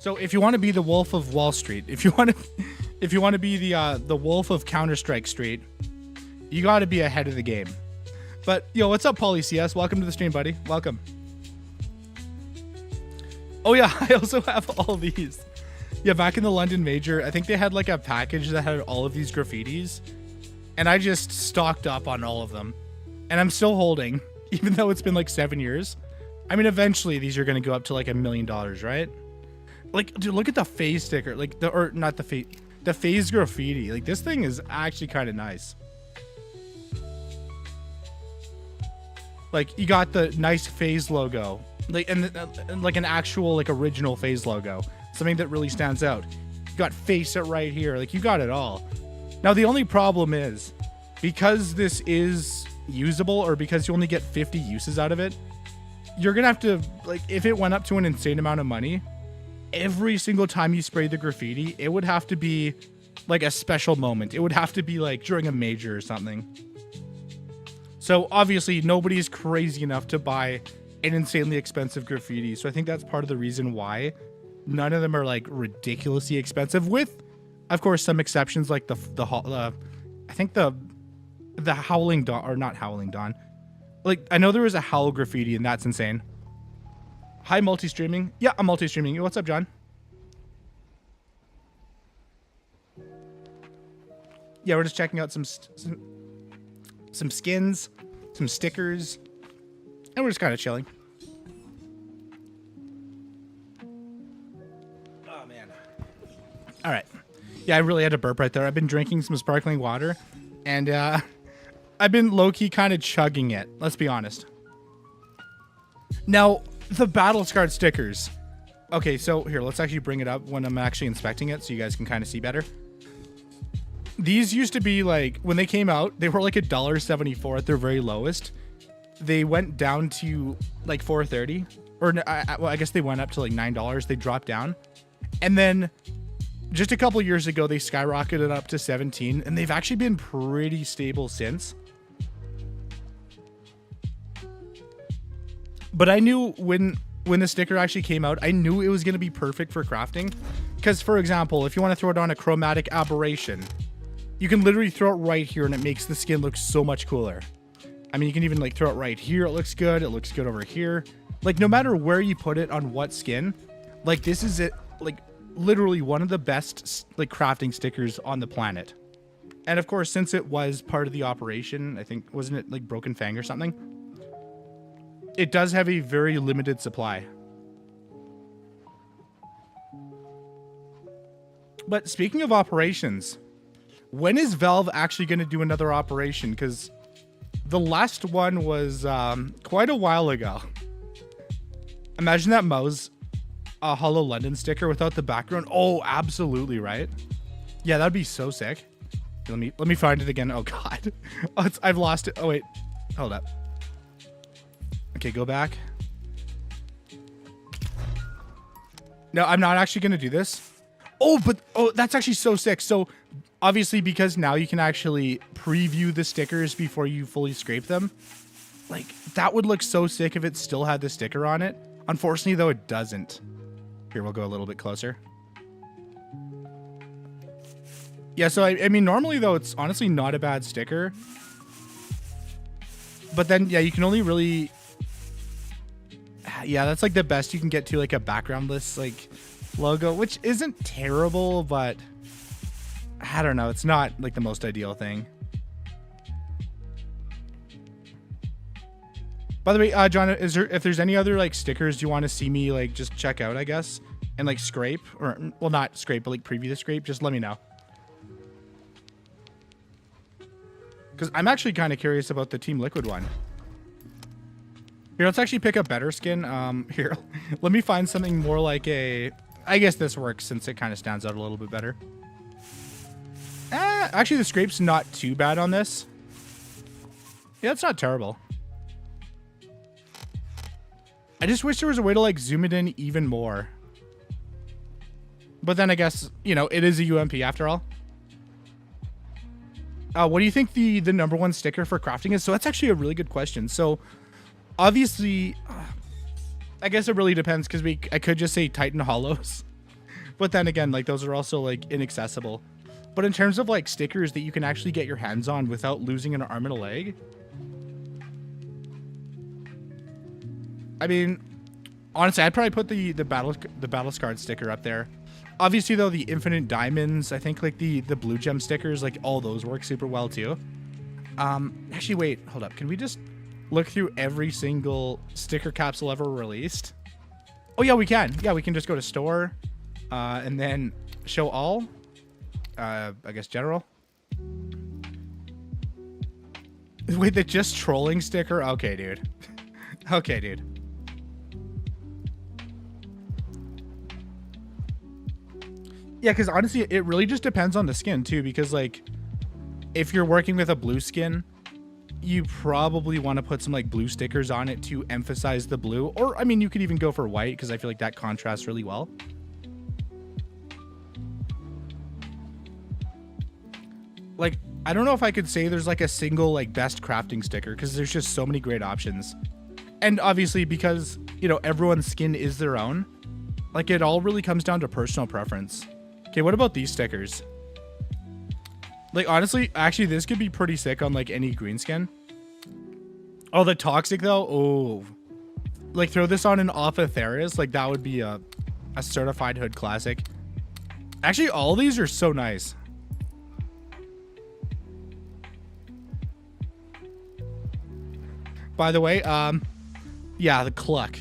So if you want to be the Wolf of Wall Street, if you want to be the Wolf of Counter-Strike Street, you got to be ahead of the game. But yo, what's up, Pauly CS? Welcome to the stream, buddy. Welcome. Oh yeah, I also have all these. Yeah, back in the London Major, I think they had like a package that had all of these graffitis. And I just stocked up on all of them. And I'm still holding, even though it's been like 7 years. I mean, eventually these are going to go up to like $1 million, right? Like, dude, look at the phase sticker. Like, the phase graffiti. Like, this thing is actually kind of nice. Like, you got the nice phase logo. Like, and like an actual, like, original phase logo. Something that really stands out. You got face it right here. Like, you got it all. Now, the only problem is, because this is usable, or because you only get 50 uses out of it, you're going to have to, like, if it went up to an insane amount of money, every single time you spray the graffiti, it would have to be, like, a special moment. It would have to be, like, during a major or something. So, obviously, nobody's crazy enough to buy an insanely expensive graffiti. So, I think that's part of the reason why none of them are, like, ridiculously expensive, with, of course, some exceptions like I think the Howling Dawn, or not Howling Dawn. Like, I know there was a Howl graffiti, and that's insane. Hi, multi-streaming. Yeah, I'm multi-streaming. What's up, John? Yeah, we're just checking out some skins, some stickers, and we're just kind of chilling. Oh, man. All right. Yeah, I really had to burp right there. I've been drinking some sparkling water, and I've been low-key kind of chugging it. Let's be honest. Now, the battle scarred stickers. Okay, so here, let's actually bring it up when I'm actually inspecting it so you guys can kind of see better. These used to be like, when they came out, they were like $1.74 at their very lowest. They went down to like $4.30, or well, I guess they went up to like $9. They dropped down, and then just a couple years ago, they skyrocketed up to 17, and they've actually been pretty stable since. But I knew when the sticker actually came out, I knew it was going to be perfect for crafting. Because, for example, if you want to throw it on a chromatic aberration, you can literally throw it right here, and it makes the skin look so much cooler. I mean, you can even like throw it right here. It looks good. It looks good over here. Like, no matter where you put it on what skin, like, this is it. Like, literally one of the best like crafting stickers on the planet. And of course, since it was part of the operation, I think, wasn't it like Broken Fang or something? It does have a very limited supply. But speaking of operations, when is Valve actually going to do another operation? Because the last one was quite a while ago. Imagine that Mouse Hollow London sticker without the background. Oh, absolutely, right? Yeah, that'd be so sick. Let me find it again. Oh god. Oh, I've lost it. Oh wait. Hold up. Okay, go back. No, I'm not actually going to do this. Oh, but that's actually so sick. So obviously, because now you can actually preview the stickers before you fully scrape them. Like, that would look so sick if it still had the sticker on it. Unfortunately, though, it doesn't. Here, we'll go a little bit closer. Yeah, so I mean, normally, though, it's honestly not a bad sticker. But then, yeah, you can only really... Yeah, that's like the best you can get to, like a backgroundless, like, logo, which isn't terrible, but I don't know. It's not like the most ideal thing. By the way, John, if there's any other like stickers you want to see me like just check out, I guess, and like scrape, or well, not scrape, but like preview the scrape, just let me know. Because I'm actually kind of curious about the Team Liquid one. Here, let's actually pick a better skin. Here, let me find something more like a... I guess this works since it kind of stands out a little bit better. Actually, the scrape's not too bad on this. Yeah, it's not terrible. I just wish there was a way to like zoom it in even more. But then I guess, you know, it is a UMP after all. What do you think the number one sticker for crafting is? So that's actually a really good question. So obviously, I guess it really depends because I could just say Titan Hollows. But then again, like those are also like inaccessible. But in terms of like stickers that you can actually get your hands on without losing an arm and a leg, I mean, honestly, I'd probably put the battle scarred sticker up there. Obviously, though, the infinite diamonds, I think like the blue gem stickers, like all those work super well too. Actually, wait, hold up. Can we just look through every single sticker capsule ever released? Oh yeah, we can. Yeah, we can just go to store, and then show all. I guess general. Wait, the just trolling sticker? Okay, dude. Okay, dude. Yeah, because honestly, it really just depends on the skin too, because like if you're working with a blue skin, you probably want to put some like blue stickers on it to emphasize the blue. Or I mean, you could even go for white because I feel like that contrasts really well. Like, I don't know if I could say there's like a single like best crafting sticker because there's just so many great options. And obviously because, you know, everyone's skin is their own, like it all really comes down to personal preference. Okay, what about these stickers? Like, honestly, actually, this could be pretty sick on, like, any green skin. Oh, the toxic, though? Oh. Like, throw this on an Alpha Theris. Like, that would be a certified hood classic. Actually, all these are so nice. By the way, yeah, the cluck.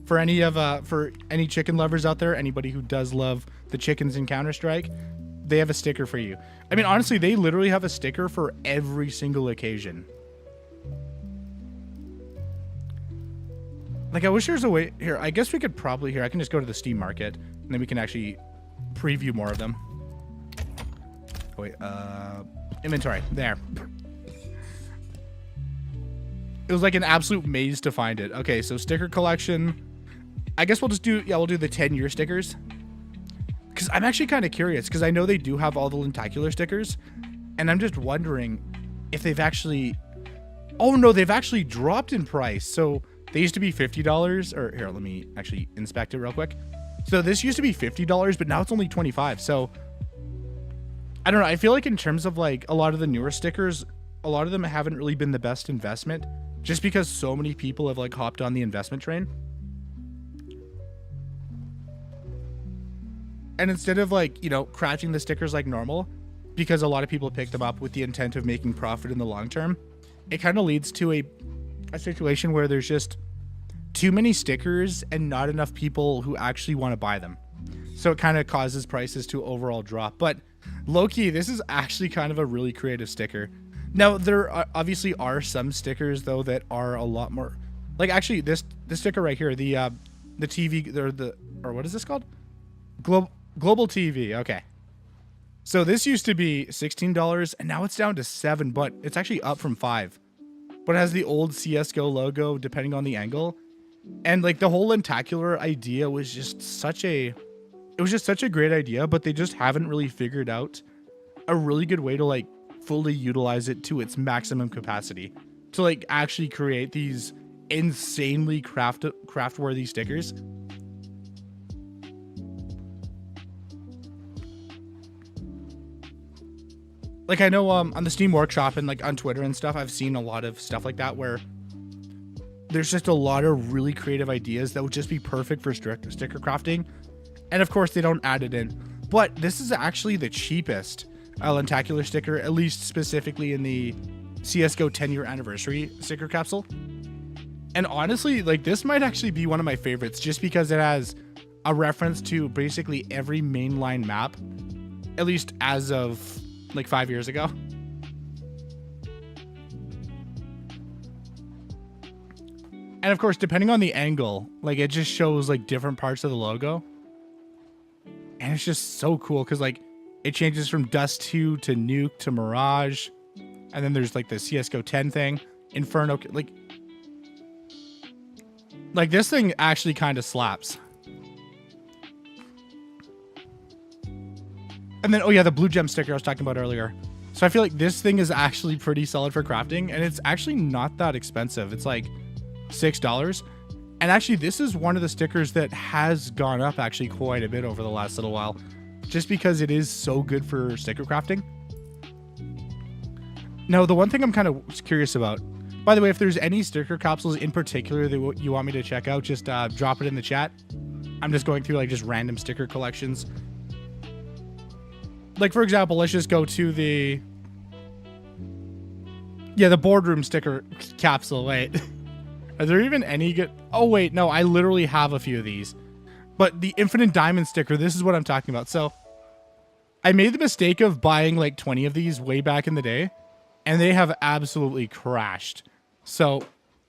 For any chicken lovers out there, anybody who does love the chickens in Counter-Strike, they have a sticker for you. I mean, honestly, they literally have a sticker for every single occasion. Like, I wish there's a way here. I guess we could probably here. I can just go to the Steam Market and then we can actually preview more of them. Oh, wait, inventory there. It was like an absolute maze to find it. Okay, so sticker collection. I guess we'll just do, yeah, we'll do the 10-year stickers. Because I'm actually kind of curious, because I know they do have all the lentacular stickers. And I'm just wondering if they've actually... Oh, no, they've actually dropped in price. So they used to be $50. Or here, let me actually inspect it real quick. So this used to be $50, but now it's only $25. So I don't know. I feel like in terms of like a lot of the newer stickers, a lot of them haven't really been the best investment. Just because so many people have like hopped on the investment train. And instead of like, you know, crafting the stickers like normal, because a lot of people pick them up with the intent of making profit in the long term, it kind of leads to a situation where there's just too many stickers and not enough people who actually want to buy them. So it kind of causes prices to overall drop. But low-key, this is actually kind of a really creative sticker. Now, there obviously are some stickers, though, that are a lot more... Like, actually, this sticker right here, the TV... Or what is this called? Global TV, okay. So this used to be $16, and now it's down to $7, but it's actually up from $5. But it has the old CSGO logo, depending on the angle. And, like, the whole lentacular idea was just such a... It was just such a great idea, but they just haven't really figured out a really good way to, like, fully utilize it to its maximum capacity. To, like, actually create these insanely craft worthy stickers. Like, I know on the Steam Workshop and like on Twitter and stuff, I've seen a lot of stuff like that where there's just a lot of really creative ideas that would just be perfect for sticker crafting. And of course they don't add it in, but this is actually the cheapest lentacular sticker, at least specifically in the CSGO 10-year anniversary sticker capsule. And honestly, like, this might actually be one of my favorites just because it has a reference to basically every mainline map, at least as of like 5 years ago. And of course, depending on the angle, like, it just shows like different parts of the logo. And it's just so cool because like it changes from Dust 2 to Nuke to Mirage. And then there's like the CSGO 10 thing, Inferno. Like this thing actually kind of slaps. And then, oh yeah, the blue gem sticker I was talking about earlier. So I feel like this thing is actually pretty solid for crafting, and it's actually not that expensive. It's like $6. And actually, this is one of the stickers that has gone up actually quite a bit over the last little while, just because it is so good for sticker crafting. Now, the one thing I'm kind of curious about, by the way, if there's any sticker capsules in particular that you want me to check out, just drop it in the chat. I'm just going through like just random sticker collections. Like, for example, let's just go to the boardroom sticker capsule. Wait, are there even any good? Oh, wait, no, I literally have a few of these. But the infinite diamond sticker, this is what I'm talking about. So I made the mistake of buying like 20 of these way back in the day, and they have absolutely crashed. So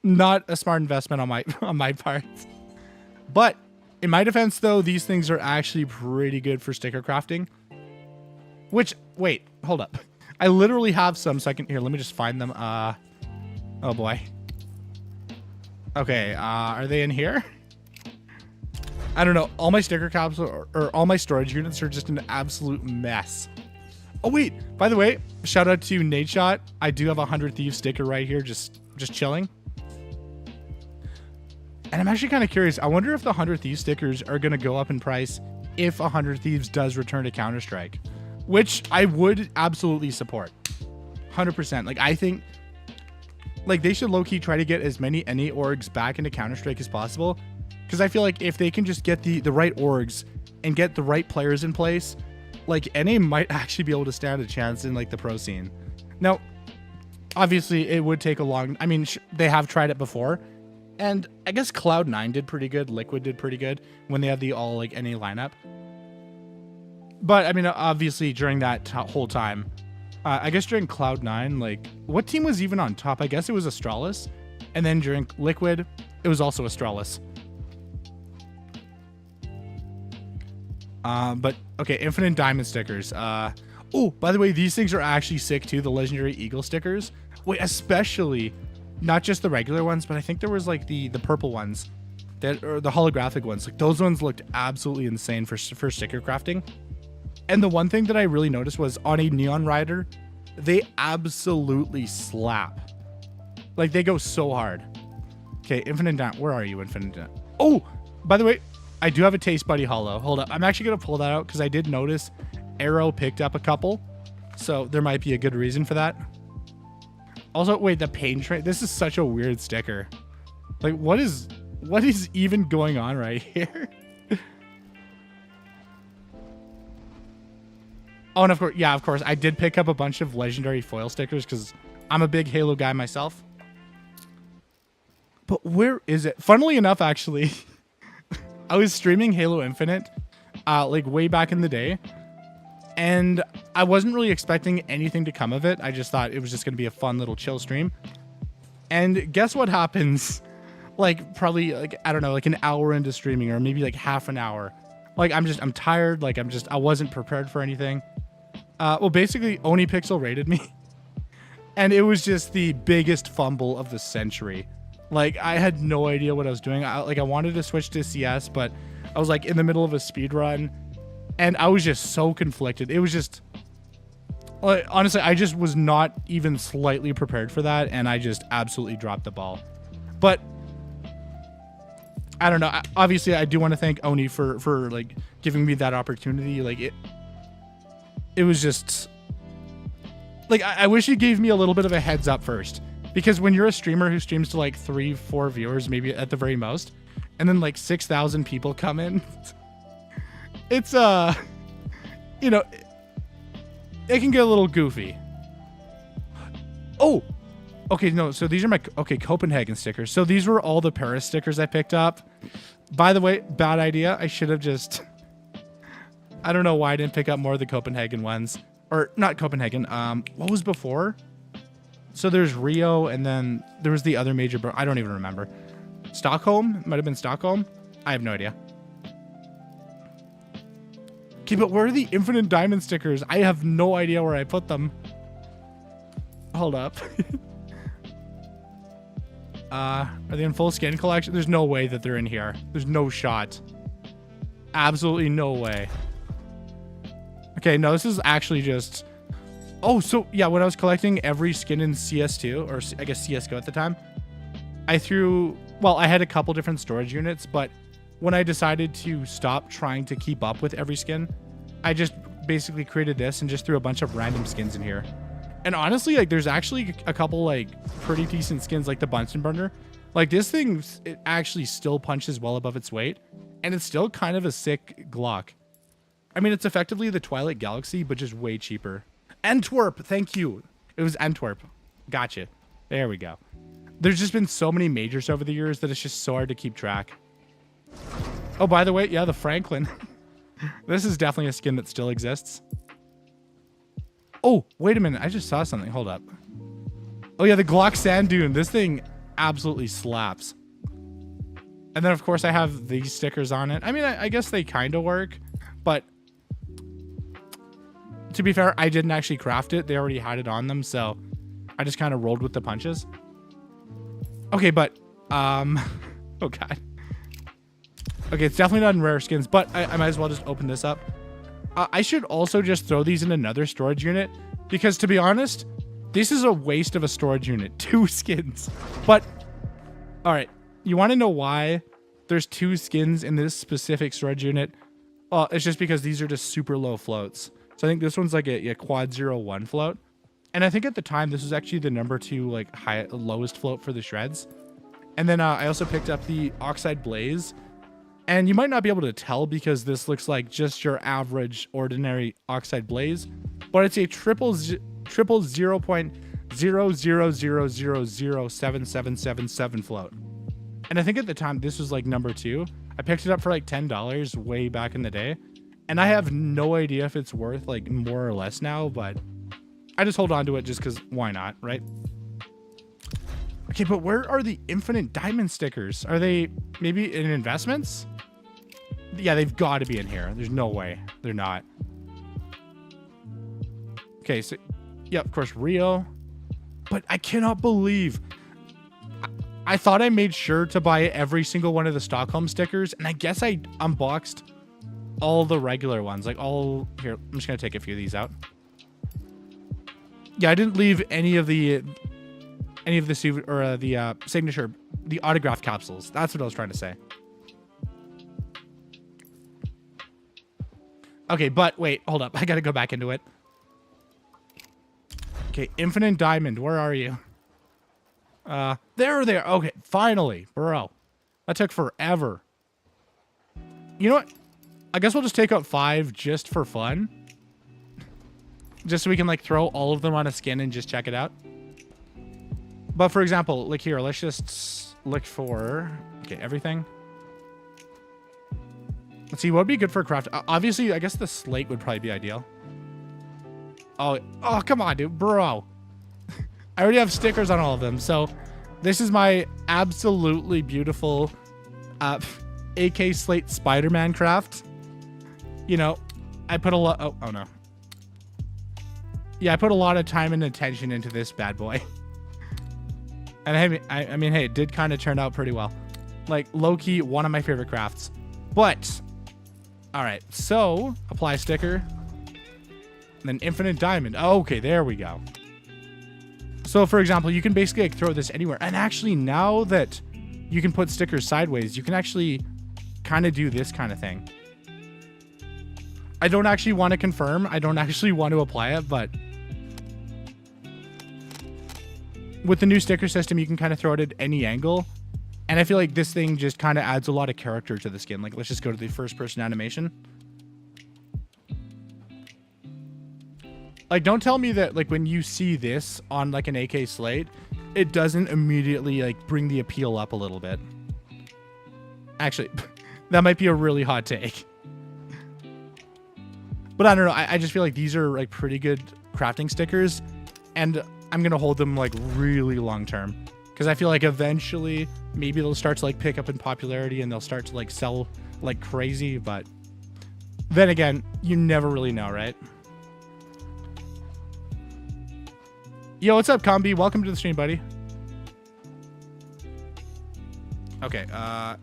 not a smart investment on my part. But in my defense, though, these things are actually pretty good for sticker crafting. Which, wait, hold up. I literally have some, so I can, here, let me just find them. Oh boy. Okay, are they in here? I don't know. All my sticker caps or all my storage units are just an absolute mess. Oh wait, by the way, shout out to Nate Shot. I do have a 100 Thieves sticker right here, just chilling. And I'm actually kind of curious. I wonder if the 100 Thieves stickers are going to go up in price if 100 Thieves does return to Counter-Strike. Which I would absolutely support. 100%. Like, I think, like, they should low-key try to get as many NA orgs back into Counter-Strike as possible. Because I feel like if they can just get the right orgs and get the right players in place, like, NA might actually be able to stand a chance in, like, the pro scene. Now, obviously, it would take a long... I mean, they have tried it before. And I guess Cloud9 did pretty good. Liquid did pretty good when they had the all, like, NA lineup. But, I mean, obviously, during that whole time, I guess during Cloud9, like, what team was even on top? I guess it was Astralis. And then during Liquid, it was also Astralis. But, okay, Infinite Diamond stickers. Oh, by the way, these things are actually sick, too, the Legendary Eagle stickers. Wait, especially, not just the regular ones, but I think there was, like, the purple ones, that or the holographic ones. Like, those ones looked absolutely insane for sticker crafting. And the one thing that I really noticed was on a Neon Rider, they absolutely slap. Like, they go so hard. Okay, Infinite Diamond. Where are you, Infinite Diamond? Oh, by the way, I do have a Taste Buddy Hollow. Hold up. I'm actually going to pull that out because I did notice Arrow picked up a couple. So there might be a good reason for that. Also, wait, the Pain Train. This is such a weird sticker. Like, what is even going on right here? Oh, and of course, yeah, of course, I did pick up a bunch of legendary foil stickers because I'm a big Halo guy myself. But where is it? Funnily enough, actually, I was streaming Halo Infinite, like way back in the day, and I wasn't really expecting anything to come of it. I just thought it was just going to be a fun little chill stream. And guess what happens? Like, probably, like, I don't know, like an hour into streaming or maybe like half an hour. Like, I'm tired. Like, I wasn't prepared for anything. Well, basically, OniPixel raided me. And it was just the biggest fumble of the century. Like, I had no idea what I was doing. I wanted to switch to CS, but I was, like, in the middle of a speed run. And I was just so conflicted. It was just... Like, honestly, I just was not even slightly prepared for that. And I just absolutely dropped the ball. But I don't know. Obviously, I do want to thank Oni for like giving me that opportunity. Like it was just like I wish he gave me a little bit of a heads up first, because when you're a streamer who streams to like 3-4 viewers, maybe at the very most, and then like 6,000 people come in, it's you know, it can get a little goofy. Oh, okay, no, so these are my Copenhagen stickers. So these were all the Paris stickers I picked up. By the way, bad idea. I should have just, I don't know why I didn't pick up more of the Copenhagen ones. Or not Copenhagen. What was before? So there's Rio, and then there was the other major, I don't even remember. Stockholm? Might have been Stockholm. I have no idea. Okay, but where are the infinite diamond stickers? I have no idea where I put them. Hold up. Are they in full skin collection? There's no way that they're in here. There's no shot. Absolutely no way. Okay, no, this is actually just... Oh, so, yeah, when I was collecting every skin in CS2, or I guess CSGO at the time, I threw... Well, I had a couple different storage units, but when I decided to stop trying to keep up with every skin, I just basically created this and just threw a bunch of random skins in here. And honestly, like, there's actually a couple, like, pretty decent skins, like the Bunsen burner. Like, this thing, it actually still punches well above its weight, and it's still kind of a sick Glock. I mean, it's effectively the Twilight Galaxy, but just way cheaper. Antwerp, thank you. It was Antwerp. Gotcha. There we go. There's just been so many majors over the years that it's just so hard to keep track. Oh, by the way, yeah, the Franklin. This is definitely a skin that still exists. Oh, wait a minute. I just saw something. Hold up. Oh, yeah, the Glock Sand Dune. This thing absolutely slaps. And then, of course, I have these stickers on it. I mean, I guess they kind of work, but to be fair, I didn't actually craft it. They already had it on them, so I just kind of rolled with the punches. Okay, but, oh, God. Okay, it's definitely not in rare skins, but I might as well just open this up. I should also just throw these in another storage unit, because to be honest, this is a waste of a storage unit. 2 skins. But, all right, you want to know why there's 2 skins in this specific storage unit? Well, it's just because these are just super low floats. So I think this one's like a quad 01 float. And I think at the time, this was actually the number 2, like, lowest float for the shreds. And then I also picked up the Oxide Blaze. And you might not be able to tell because this looks like just your average ordinary Oxide Blaze, but it's a triple 0.00000777 float. And I think at the time this was like number 2. I picked it up for like $10 way back in the day, and I have no idea if it's worth like more or less now, but I just hold on to it just because why not, right? Okay, but where are the infinite diamond stickers? Are they maybe in investments? Yeah, they've got to be in here. There's no way they're not. Okay, so yeah, of course, Rio. But I cannot believe I thought I made sure to buy every single one of the Stockholm stickers, and I guess I unboxed all the regular ones. Like all here, I'm just gonna take a few of these out. Yeah, I didn't leave any of the signature, the autograph capsules. That's what I was trying to say. Okay, but wait, hold up. I gotta go back into it. Okay, Infinite Diamond, where are you? There. Okay, finally, bro. That took forever. You know what? I guess we'll just take out 5 just for fun. Just so we can like throw all of them on a skin and just check it out. But for example, like here, let's just look for, okay, everything. Let's see, what would be good for a craft? Obviously, I guess the slate would probably be ideal. Oh, come on, dude, bro. I already have stickers on all of them. So this is my absolutely beautiful AK Slate Spider-Man craft. You know, I put a lot, oh no. Yeah, I put a lot of time and attention into this bad boy. And I mean, hey, it did kind of turn out pretty well. Like, low-key, one of my favorite crafts. But, all right, so, apply sticker. And then infinite diamond. Okay, there we go. So, for example, you can basically like, throw this anywhere. And actually, now that you can put stickers sideways. You can actually kind of do this kind of thing. I don't actually want to confirm. I don't actually want to apply it, but with the new sticker system, you can kind of throw it at any angle. And I feel like this thing just kind of adds a lot of character to the skin. Like, let's just go to the first person animation. Like, don't tell me that, like, when you see this on, like, an AK slate, it doesn't immediately, like, bring the appeal up a little bit. Actually, that might be a really hot take. But I don't know. I just feel like these are, like, pretty good crafting stickers. And I'm going to hold them, like, really long term. Because I feel like eventually, maybe they'll start to, like, pick up in popularity and they'll start to, like, sell like crazy. But then again, you never really know, right? Yo, what's up, Combi? Welcome to the stream, buddy. Okay,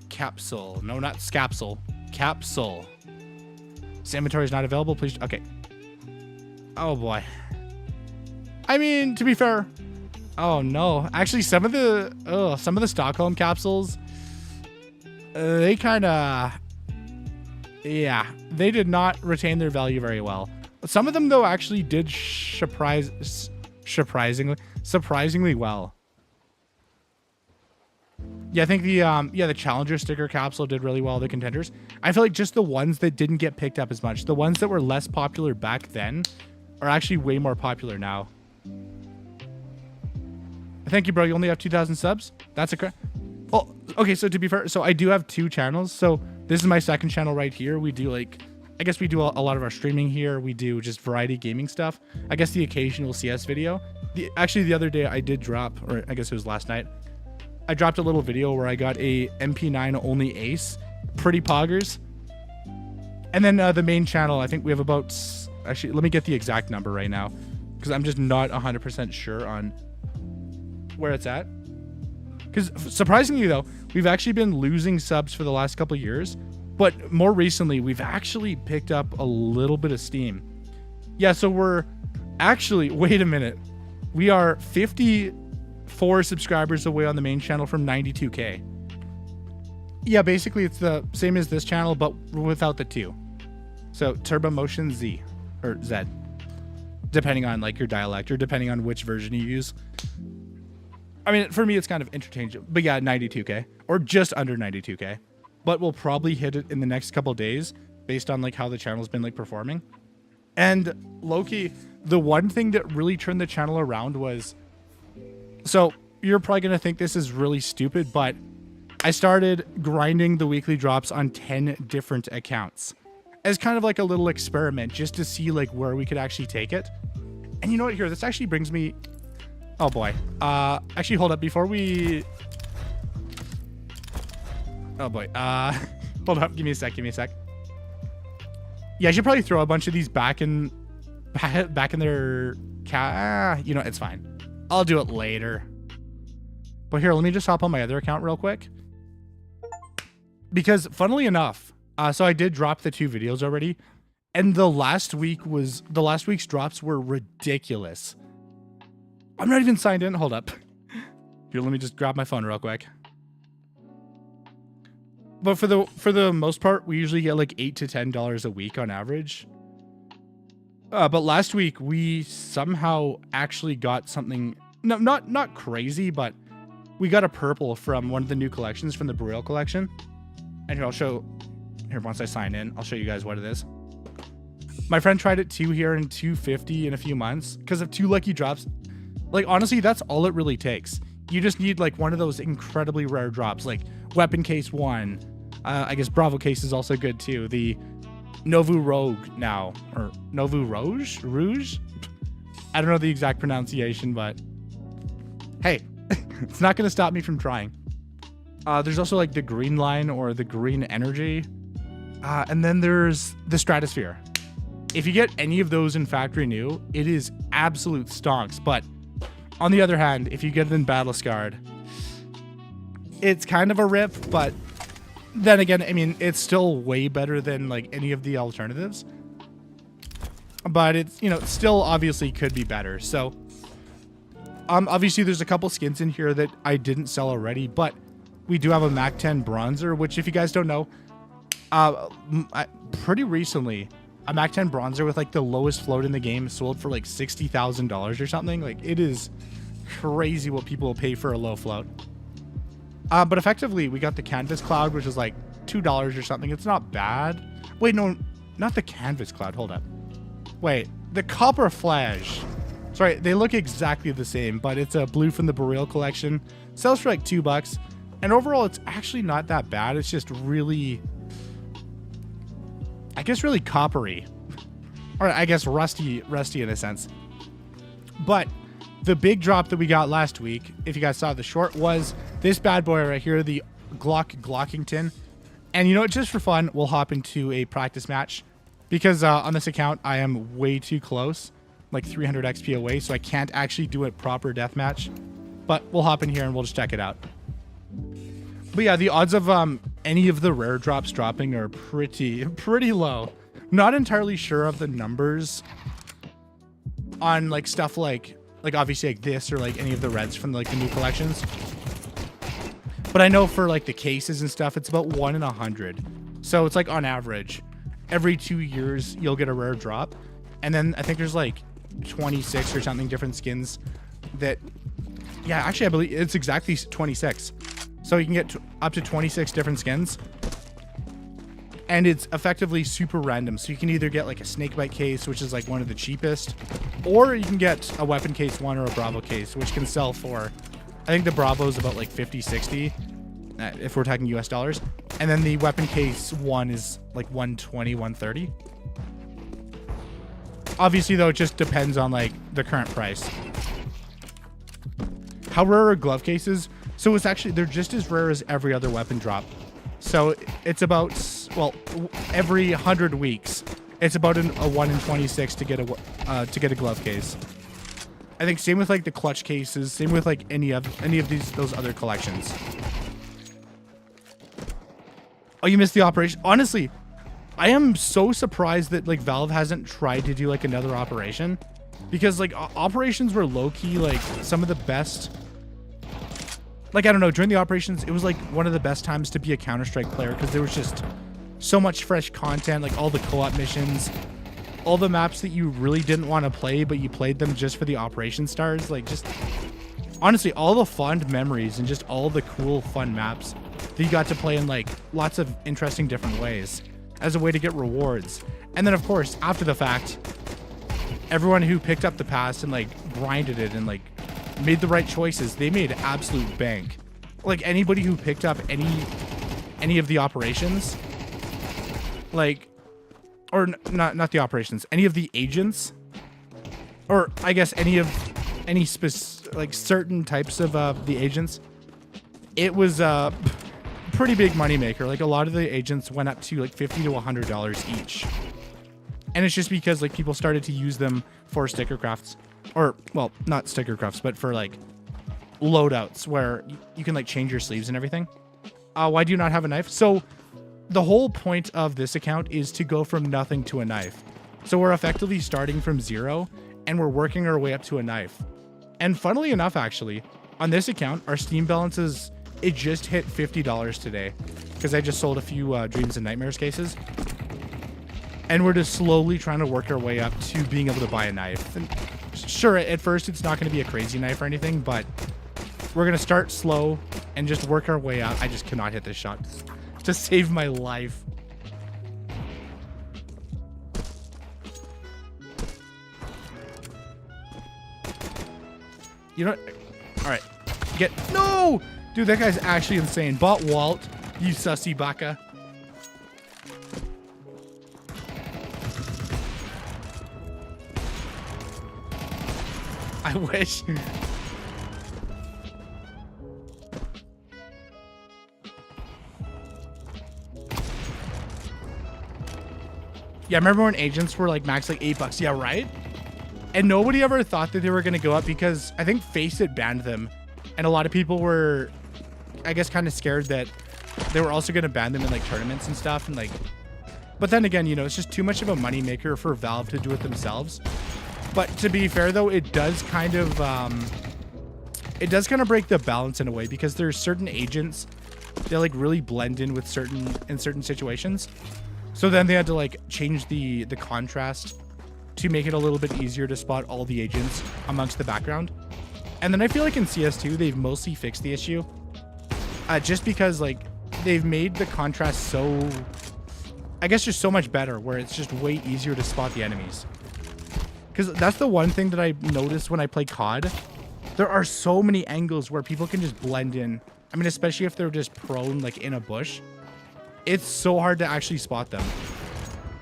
capsule. No, not scapsule. Capsule. This inventory is not available. Please. Okay. Oh, boy. I mean, to be fair. Oh, no. Actually, some of the Stockholm capsules, they kind of, yeah, they did not retain their value very well. Some of them, though, actually did surprisingly well. Yeah, I think the Challenger sticker capsule did really well. The contenders, I feel like just the ones that didn't get picked up as much, the ones that were less popular back then, are actually way more popular now. Thank you, bro. You only have 2,000 subs. That's a crap. Well, okay. So to be fair, so I do have 2 channels. So this is my second channel right here. We do, like, I guess we do a lot of our streaming here. We do just variety gaming stuff. I guess the occasional CS video. Actually, the other day I did drop, or I guess it was last night, I dropped a little video where I got a MP9 only ace. Pretty poggers. And then the main channel, I think we have about, actually, let me get the exact number right now, because I'm just not 100% sure on where it's at. Because surprisingly, though, we've actually been losing subs for the last couple of years. But more recently, we've actually picked up a little bit of steam. Yeah, so we're actually, wait a minute. We are 54 subscribers away on the main channel from 92K. Yeah, basically it's the same as this channel, but without the 2. So Turbo Motion Z, or Z, depending on, like, your dialect or depending on which version you use. I mean, for me, it's kind of interchangeable. But yeah, 92K or just under 92K. But we'll probably hit it in the next couple of days based on, like, how the channel's been, like, performing. And Loki, the one thing that really turned the channel around was, so you're probably going to think this is really stupid, but I started grinding the weekly drops on 10 different accounts as kind of like a little experiment just to see, like, where we could actually take it. And you know what, here, this actually brings me, oh boy. Actually, hold up before we, oh boy. Hold up, give me a sec. Yeah, I should probably throw a bunch of these back in their you know, it's fine. I'll do it later. But here, let me just hop on my other account real quick. Because funnily enough, so I did drop the 2 videos already, and the last week's drops were ridiculous. I'm not even signed in. Hold up. Here, let me just grab my phone real quick. But for the most part, we usually get like $8 to $10 a week on average. But last week we somehow actually got something, no, not crazy, but we got a purple from one of the new collections from the Broil collection. And here, I'll show, here, once I sign in, I'll show you guys what it is. My friend tried it too here in 250 in a few months because of 2 lucky drops. Like, honestly, that's all it really takes. You just need, like, one of those incredibly rare drops, like Weapon Case 1. I guess Bravo Case is also good too. The Novu Rogue now, or Novu Rouge? I don't know the exact pronunciation, but hey, it's not going to stop me from trying. There's also, like, the Green Line or the Green Energy. And then there's the Stratosphere. If you get any of those in factory new, it is absolute stonks. But on the other hand, if you get it in Battle Scarred, it's kind of a rip, but then again, I mean, it's still way better than, like, any of the alternatives. But it's, you know, still obviously could be better. So, obviously there's a couple skins in here that I didn't sell already, but we do have a Mac 10 bronzer, which if you guys don't know, pretty recently, a Mac 10 bronzer with like the lowest float in the game sold for like $60,000 or something. Like, it is crazy what people will pay for a low float. But effectively, we got the canvas cloud, which is like $2 or something. It's not bad. Wait, no, not the canvas cloud. Hold up. Wait, the copper flash. Sorry, they look exactly the same, but it's a blue from the Boreal collection. Sells for like $2. And overall, it's actually not that bad. It's just really, I guess, really coppery. Or I guess rusty in a sense. But the big drop that we got last week, if you guys saw the short, was this bad boy right here, the Glockington. And you know what, just for fun, we'll hop into a practice match. Because on this account, I am way too close. Like 300 XP away, so I can't actually do a proper deathmatch. But we'll hop in here and we'll just check it out. But yeah, the odds of any of the rare drops dropping are pretty low. Not entirely sure of the numbers on like stuff like obviously like this or like any of the reds from like the new collections. But I know for like the cases and stuff, it's about 1 in 100. So it's like on average, every 2 years you'll get a rare drop. And then I think there's like 26 or something different skins that, yeah, actually I believe it's exactly 26. So you can get up to 26 different skins. And it's effectively super random. So you can either get like a snakebite case, which is like one of the cheapest, or you can get a weapon case 1 or a Bravo case, which can sell for, I think the Bravo is about like 50, 60, if we're talking US dollars. And then the weapon case 1 is like 120, 130. Obviously though, it just depends on like the current price. How rare are glove cases? So it's actually, they're just as rare as every other weapon drop. So it's about, well, every 100 weeks, it's about a 1 in 26 to get a glove case. I think same with like the clutch cases, same with like any of those other collections. Oh, you missed the operation. Honestly, I am so surprised that like Valve hasn't tried to do like another operation, because like operations were low key like some of the best. Like, I don't know, during the operations, it was like one of the best times to be a Counter-Strike player, because there was just so much fresh content, like all the co-op missions, all the maps that you really didn't want to play, but you played them just for the operation stars. Like, just honestly, all the fond memories and just all the cool, fun maps that you got to play in like lots of interesting different ways as a way to get rewards. And then, of course, after the fact, everyone who picked up the pass and like grinded it and like made the right choices, they made absolute bank. Like anybody who picked up any of the operations, like, or not the operations, any of the agents, or I guess any like certain types of the agents, it was a pretty big money maker. Like a lot of the agents went up to like $50 to $100 each. And it's just because like people started to use them for sticker crafts. Or, well, not sticker crafts, but for like loadouts where you can like change your sleeves and everything. Why do you not have a knife? So the whole point of this account is to go from nothing to a knife. So we're effectively starting from 0 and we're working our way up to a knife. And funnily enough, actually, on this account, our Steam balances, it just hit $50 today because I just sold a few Dreams and Nightmares cases. And we're just slowly trying to work our way up to being able to buy a knife. And sure, at first it's not going to be a crazy knife or anything, but we're going to start slow and just work our way out. I just cannot hit this shot to save my life. You know, all right, no, dude, that guy's actually insane. Bot Walt, you sussy baka. I wish. Yeah, I remember when agents were like max like $8. Yeah, right? And nobody ever thought that they were going to go up because I think Faceit banned them. And a lot of people were, I guess, kind of scared that they were also going to ban them in like tournaments and stuff. And like, but then again, you know, it's just too much of a money maker for Valve to do it themselves. But to be fair, though, it does kind of break the balance in a way, because there's certain agents they like really blend in with certain situations. So then they had to like change the contrast to make it a little bit easier to spot all the agents amongst the background. And then I feel like in CS2 they've mostly fixed the issue, just because like they've made the contrast so, I guess, just so much better, where it's just way easier to spot the enemies. Because that's the one thing that I noticed when I play COD. There are so many angles where people can just blend in. I mean, especially if they're just prone like in a bush. It's so hard to actually spot them.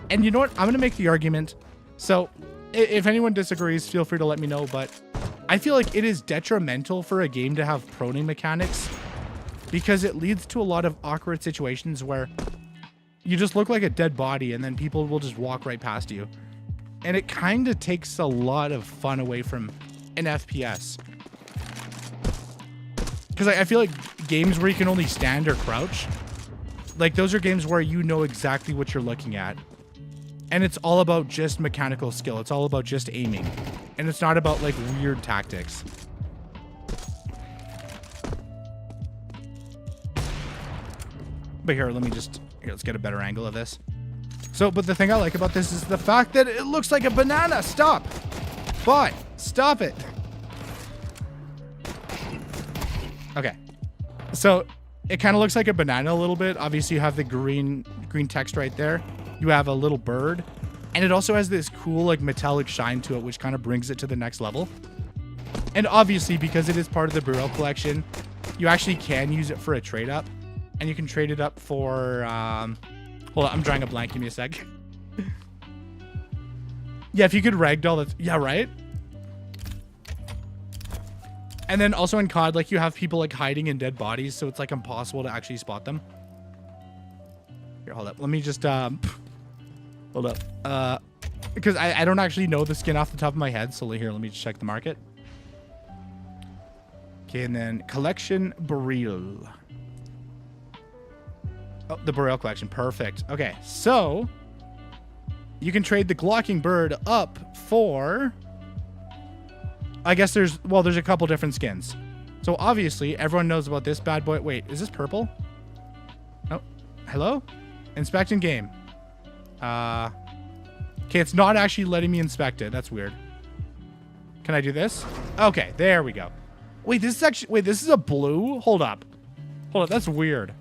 And you know what? I'm going to make the argument. So if anyone disagrees, feel free to let me know. But I feel like it is detrimental for a game to have proning mechanics, because it leads to a lot of awkward situations where you just look like a dead body and then people will just walk right past you. And it kind of takes a lot of fun away from an FPS. Because I feel like games where you can only stand or crouch, like those are games where you know exactly what you're looking at. And it's all about just mechanical skill. It's all about just aiming. And it's not about like weird tactics. But here, let's get a better angle of this. So, but the thing I like about this is the fact that it looks like a banana. Stop. Bot, stop it. Okay. So it kind of looks like a banana a little bit. Obviously you have the green text right there. You have a little bird, and it also has this cool like metallic shine to it, which kind of brings it to the next level. And obviously, because it is part of the Burrell collection, you actually can use it for a trade up, and you can trade it up for, hold on, I'm drawing a blank. Give me a sec. Yeah, if you could ragdoll that. Yeah, right. And then also in COD, like you have people like hiding in dead bodies, so it's like impossible to actually spot them. Here, hold up. Let me just, hold up. Because I don't actually know the skin off the top of my head, so here, let me just check the market. Okay, and then collection Burrell. Oh, the Burrell collection. Perfect. Okay, so you can trade the Glocking Bird up for, I guess there's a couple different skins. So obviously everyone knows about this bad boy. Wait, is this purple? Oh, hello? Inspect in game. Okay, it's not actually letting me inspect it. That's weird. Can I do this? Okay, there we go. Wait, this is actually, wait, this is a blue? Hold up. Hold up, that's weird.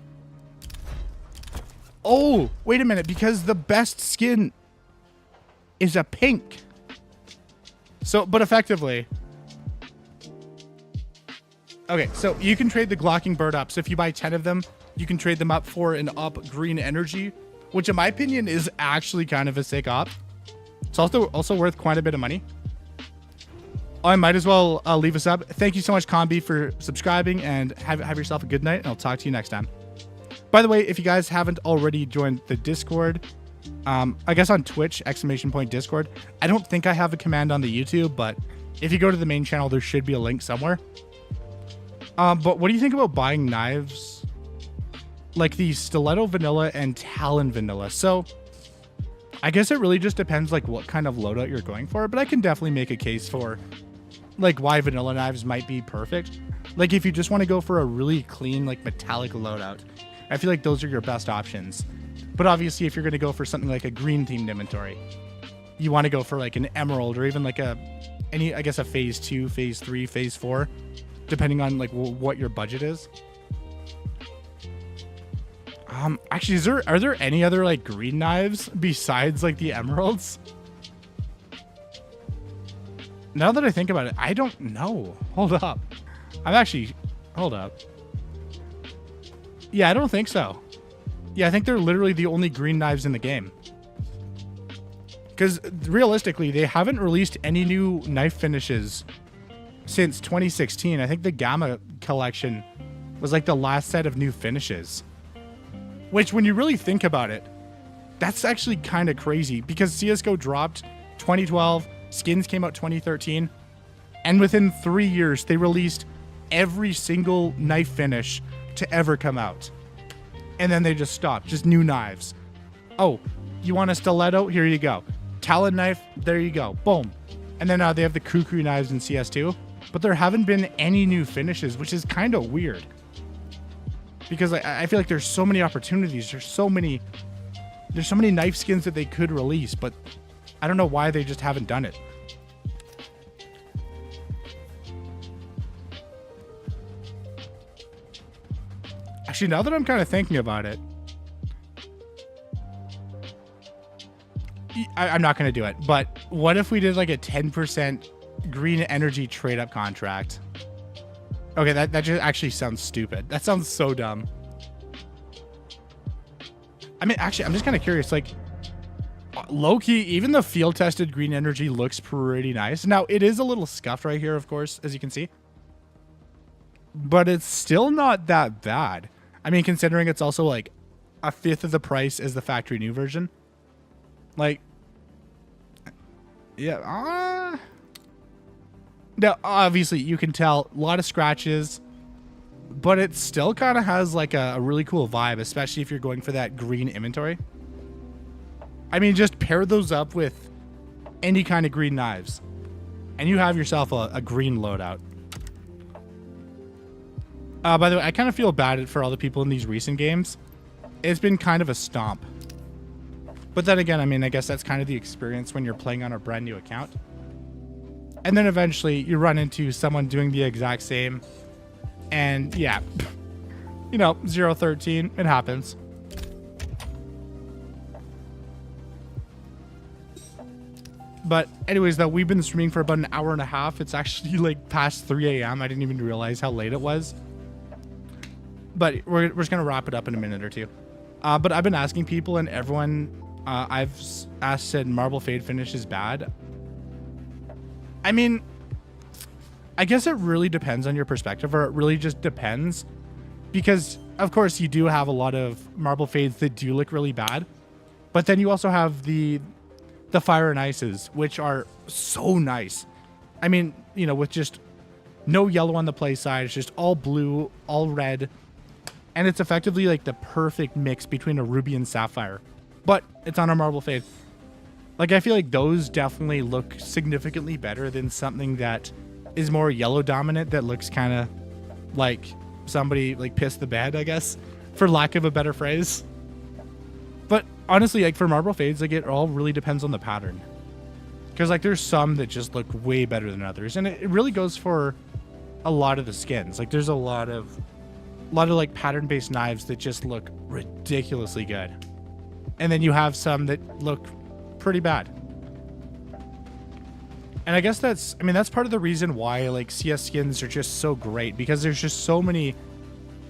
Oh, wait a minute, because the best skin is a pink. So, but effectively, okay, so you can trade the Glocking Bird up. So if you buy 10 of them, you can trade them up for an up green energy, which in my opinion is actually kind of a sick op. It's also worth quite a bit of money. I might as well leave us up. Thank you so much, Combi, for subscribing, and have yourself a good night, and I'll talk to you next time. By the way, if you guys haven't already joined the Discord, I guess on Twitch, !Discord. I don't think I have a command on the YouTube, but if you go to the main channel, there should be a link somewhere. But what do you think about buying knives like the Stiletto Vanilla and Talon Vanilla? So I guess it really just depends like what kind of loadout you're going for, but I can definitely make a case for like why vanilla knives might be perfect. Like if you just want to go for a really clean like metallic loadout, I feel like those are your best options. But obviously if you're going to go for something like a green themed inventory, you want to go for like an emerald or even like a phase 2, phase 3, phase 4, depending on like what your budget is. Actually, are there any other like green knives besides like the emeralds? Now that I think about it, I don't know. Hold up. Hold up. Yeah, I don't think so. Yeah, I think they're literally the only green knives in the game. Because realistically, they haven't released any new knife finishes since 2016. I think the Gamma collection was like the last set of new finishes. Which, when you really think about it, that's actually kind of crazy, because CSGO dropped 2012, skins came out 2013, and within 3 years, they released every single knife finish to ever come out. And then they just stopped, just new knives. Oh, you want a stiletto? Here you go. Talon knife, there you go. Boom. And then they have the Kukri knives in CS2, but there haven't been any new finishes, which is kind of weird. because I feel like there's so many opportunities. There's so many knife skins that they could release, but I don't know why they just haven't done it. Actually, now that I'm kind of thinking about it, I'm not going to do it, but what if we did like a 10% green energy trade up contract? Okay, that just actually sounds stupid. That sounds so dumb. I mean, actually, I'm just kind of curious, like, low-key, even the field-tested green energy looks pretty nice. Now, it is a little scuffed right here, of course, as you can see. But it's still not that bad. I mean, considering it's also, like, a fifth of the price as the factory new version. Like, yeah, now, obviously, you can tell a lot of scratches, but it still kind of has, like, a really cool vibe, especially if you're going for that green inventory. I mean, just pair those up with any kind of green knives, and you have yourself a green loadout. By the way, I kind of feel bad for all the people in these recent games. It's been kind of a stomp. But then again, I mean, I guess that's kind of the experience when you're playing on a brand new account. And then eventually you run into someone doing the exact same. And yeah, you know, 0-13, it happens. But anyways, though, we've been streaming for about an hour and a half. It's actually like past 3 a.m. I didn't even realize how late it was. But we're just going to wrap it up in a minute or two. But I've been asking people, and everyone I've asked said marble fade finish is bad. I mean, I guess it really depends on your perspective, or it really just depends. Because, of course, you do have a lot of marble fades that do look really bad. But then you also have the fire and ices, which are so nice. I mean, you know, with just no yellow on the play side, it's just all blue, all red. And it's effectively like the perfect mix between a ruby and sapphire. But it's on a marble fade. Like, I feel like those definitely look significantly better than something that is more yellow dominant that looks kind of like somebody like pissed the bed, I guess, for lack of a better phrase. But honestly, like for marble fades, like it all really depends on the pattern. Because like there's some that just look way better than others. And it really goes for a lot of the skins. Like there's a lot of like pattern-based knives that just look ridiculously good. And then you have some that look pretty bad. And I guess that's part of the reason why like CS skins are just so great, because there's just so many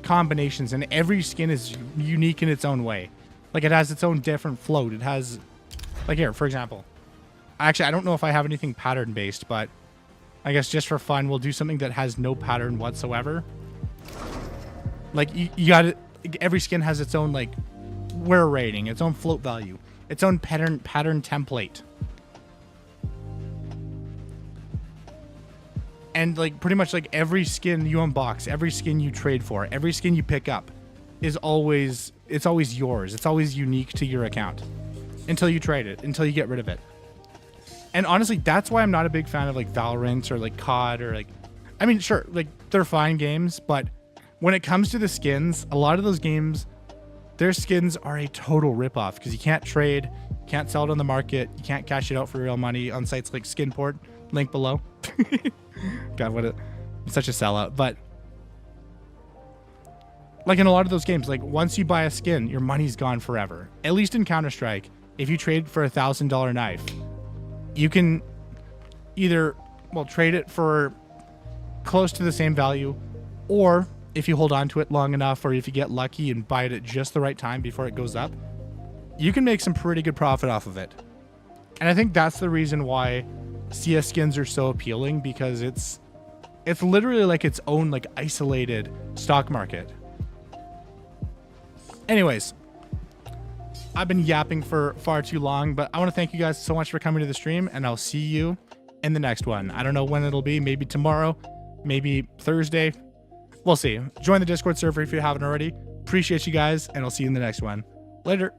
combinations and every skin is unique in its own way. Like it has its own different float. It has, like here, for example. Actually, I don't know if I have anything pattern-based, but I guess just for fun, we'll do something that has no pattern whatsoever. Like you got it. Every skin has its own like wear rating, its own float value, its own pattern template, and like pretty much like every skin you unbox, every skin you trade for, every skin you pick up, is always yours. It's always unique to your account until you trade it, until you get rid of it. And honestly, that's why I'm not a big fan of like Valorant or like COD or like, I mean, sure, like they're fine games, but when it comes to the skins, a lot of those games, their skins are a total ripoff because you can't trade, can't sell it on the market, you can't cash it out for real money on sites like Skinport, link below. God, I'm such a sellout. But like in a lot of those games, like once you buy a skin, your money's gone forever. At least in Counter-Strike, if you trade for $1,000 knife, you can either, well, trade it for close to the same value, or if you hold on to it long enough, or if you get lucky and buy it at just the right time before it goes up, you can make some pretty good profit off of it. And I think that's the reason why CS skins are so appealing, because it's literally like its own like isolated stock market. Anyways, I've been yapping for far too long, but I want to thank you guys so much for coming to the stream, and I'll see you in the next one. I don't know when it'll be, maybe tomorrow, maybe Thursday. We'll see. Join the Discord server if you haven't already. Appreciate you guys, and I'll see you in the next one. Later.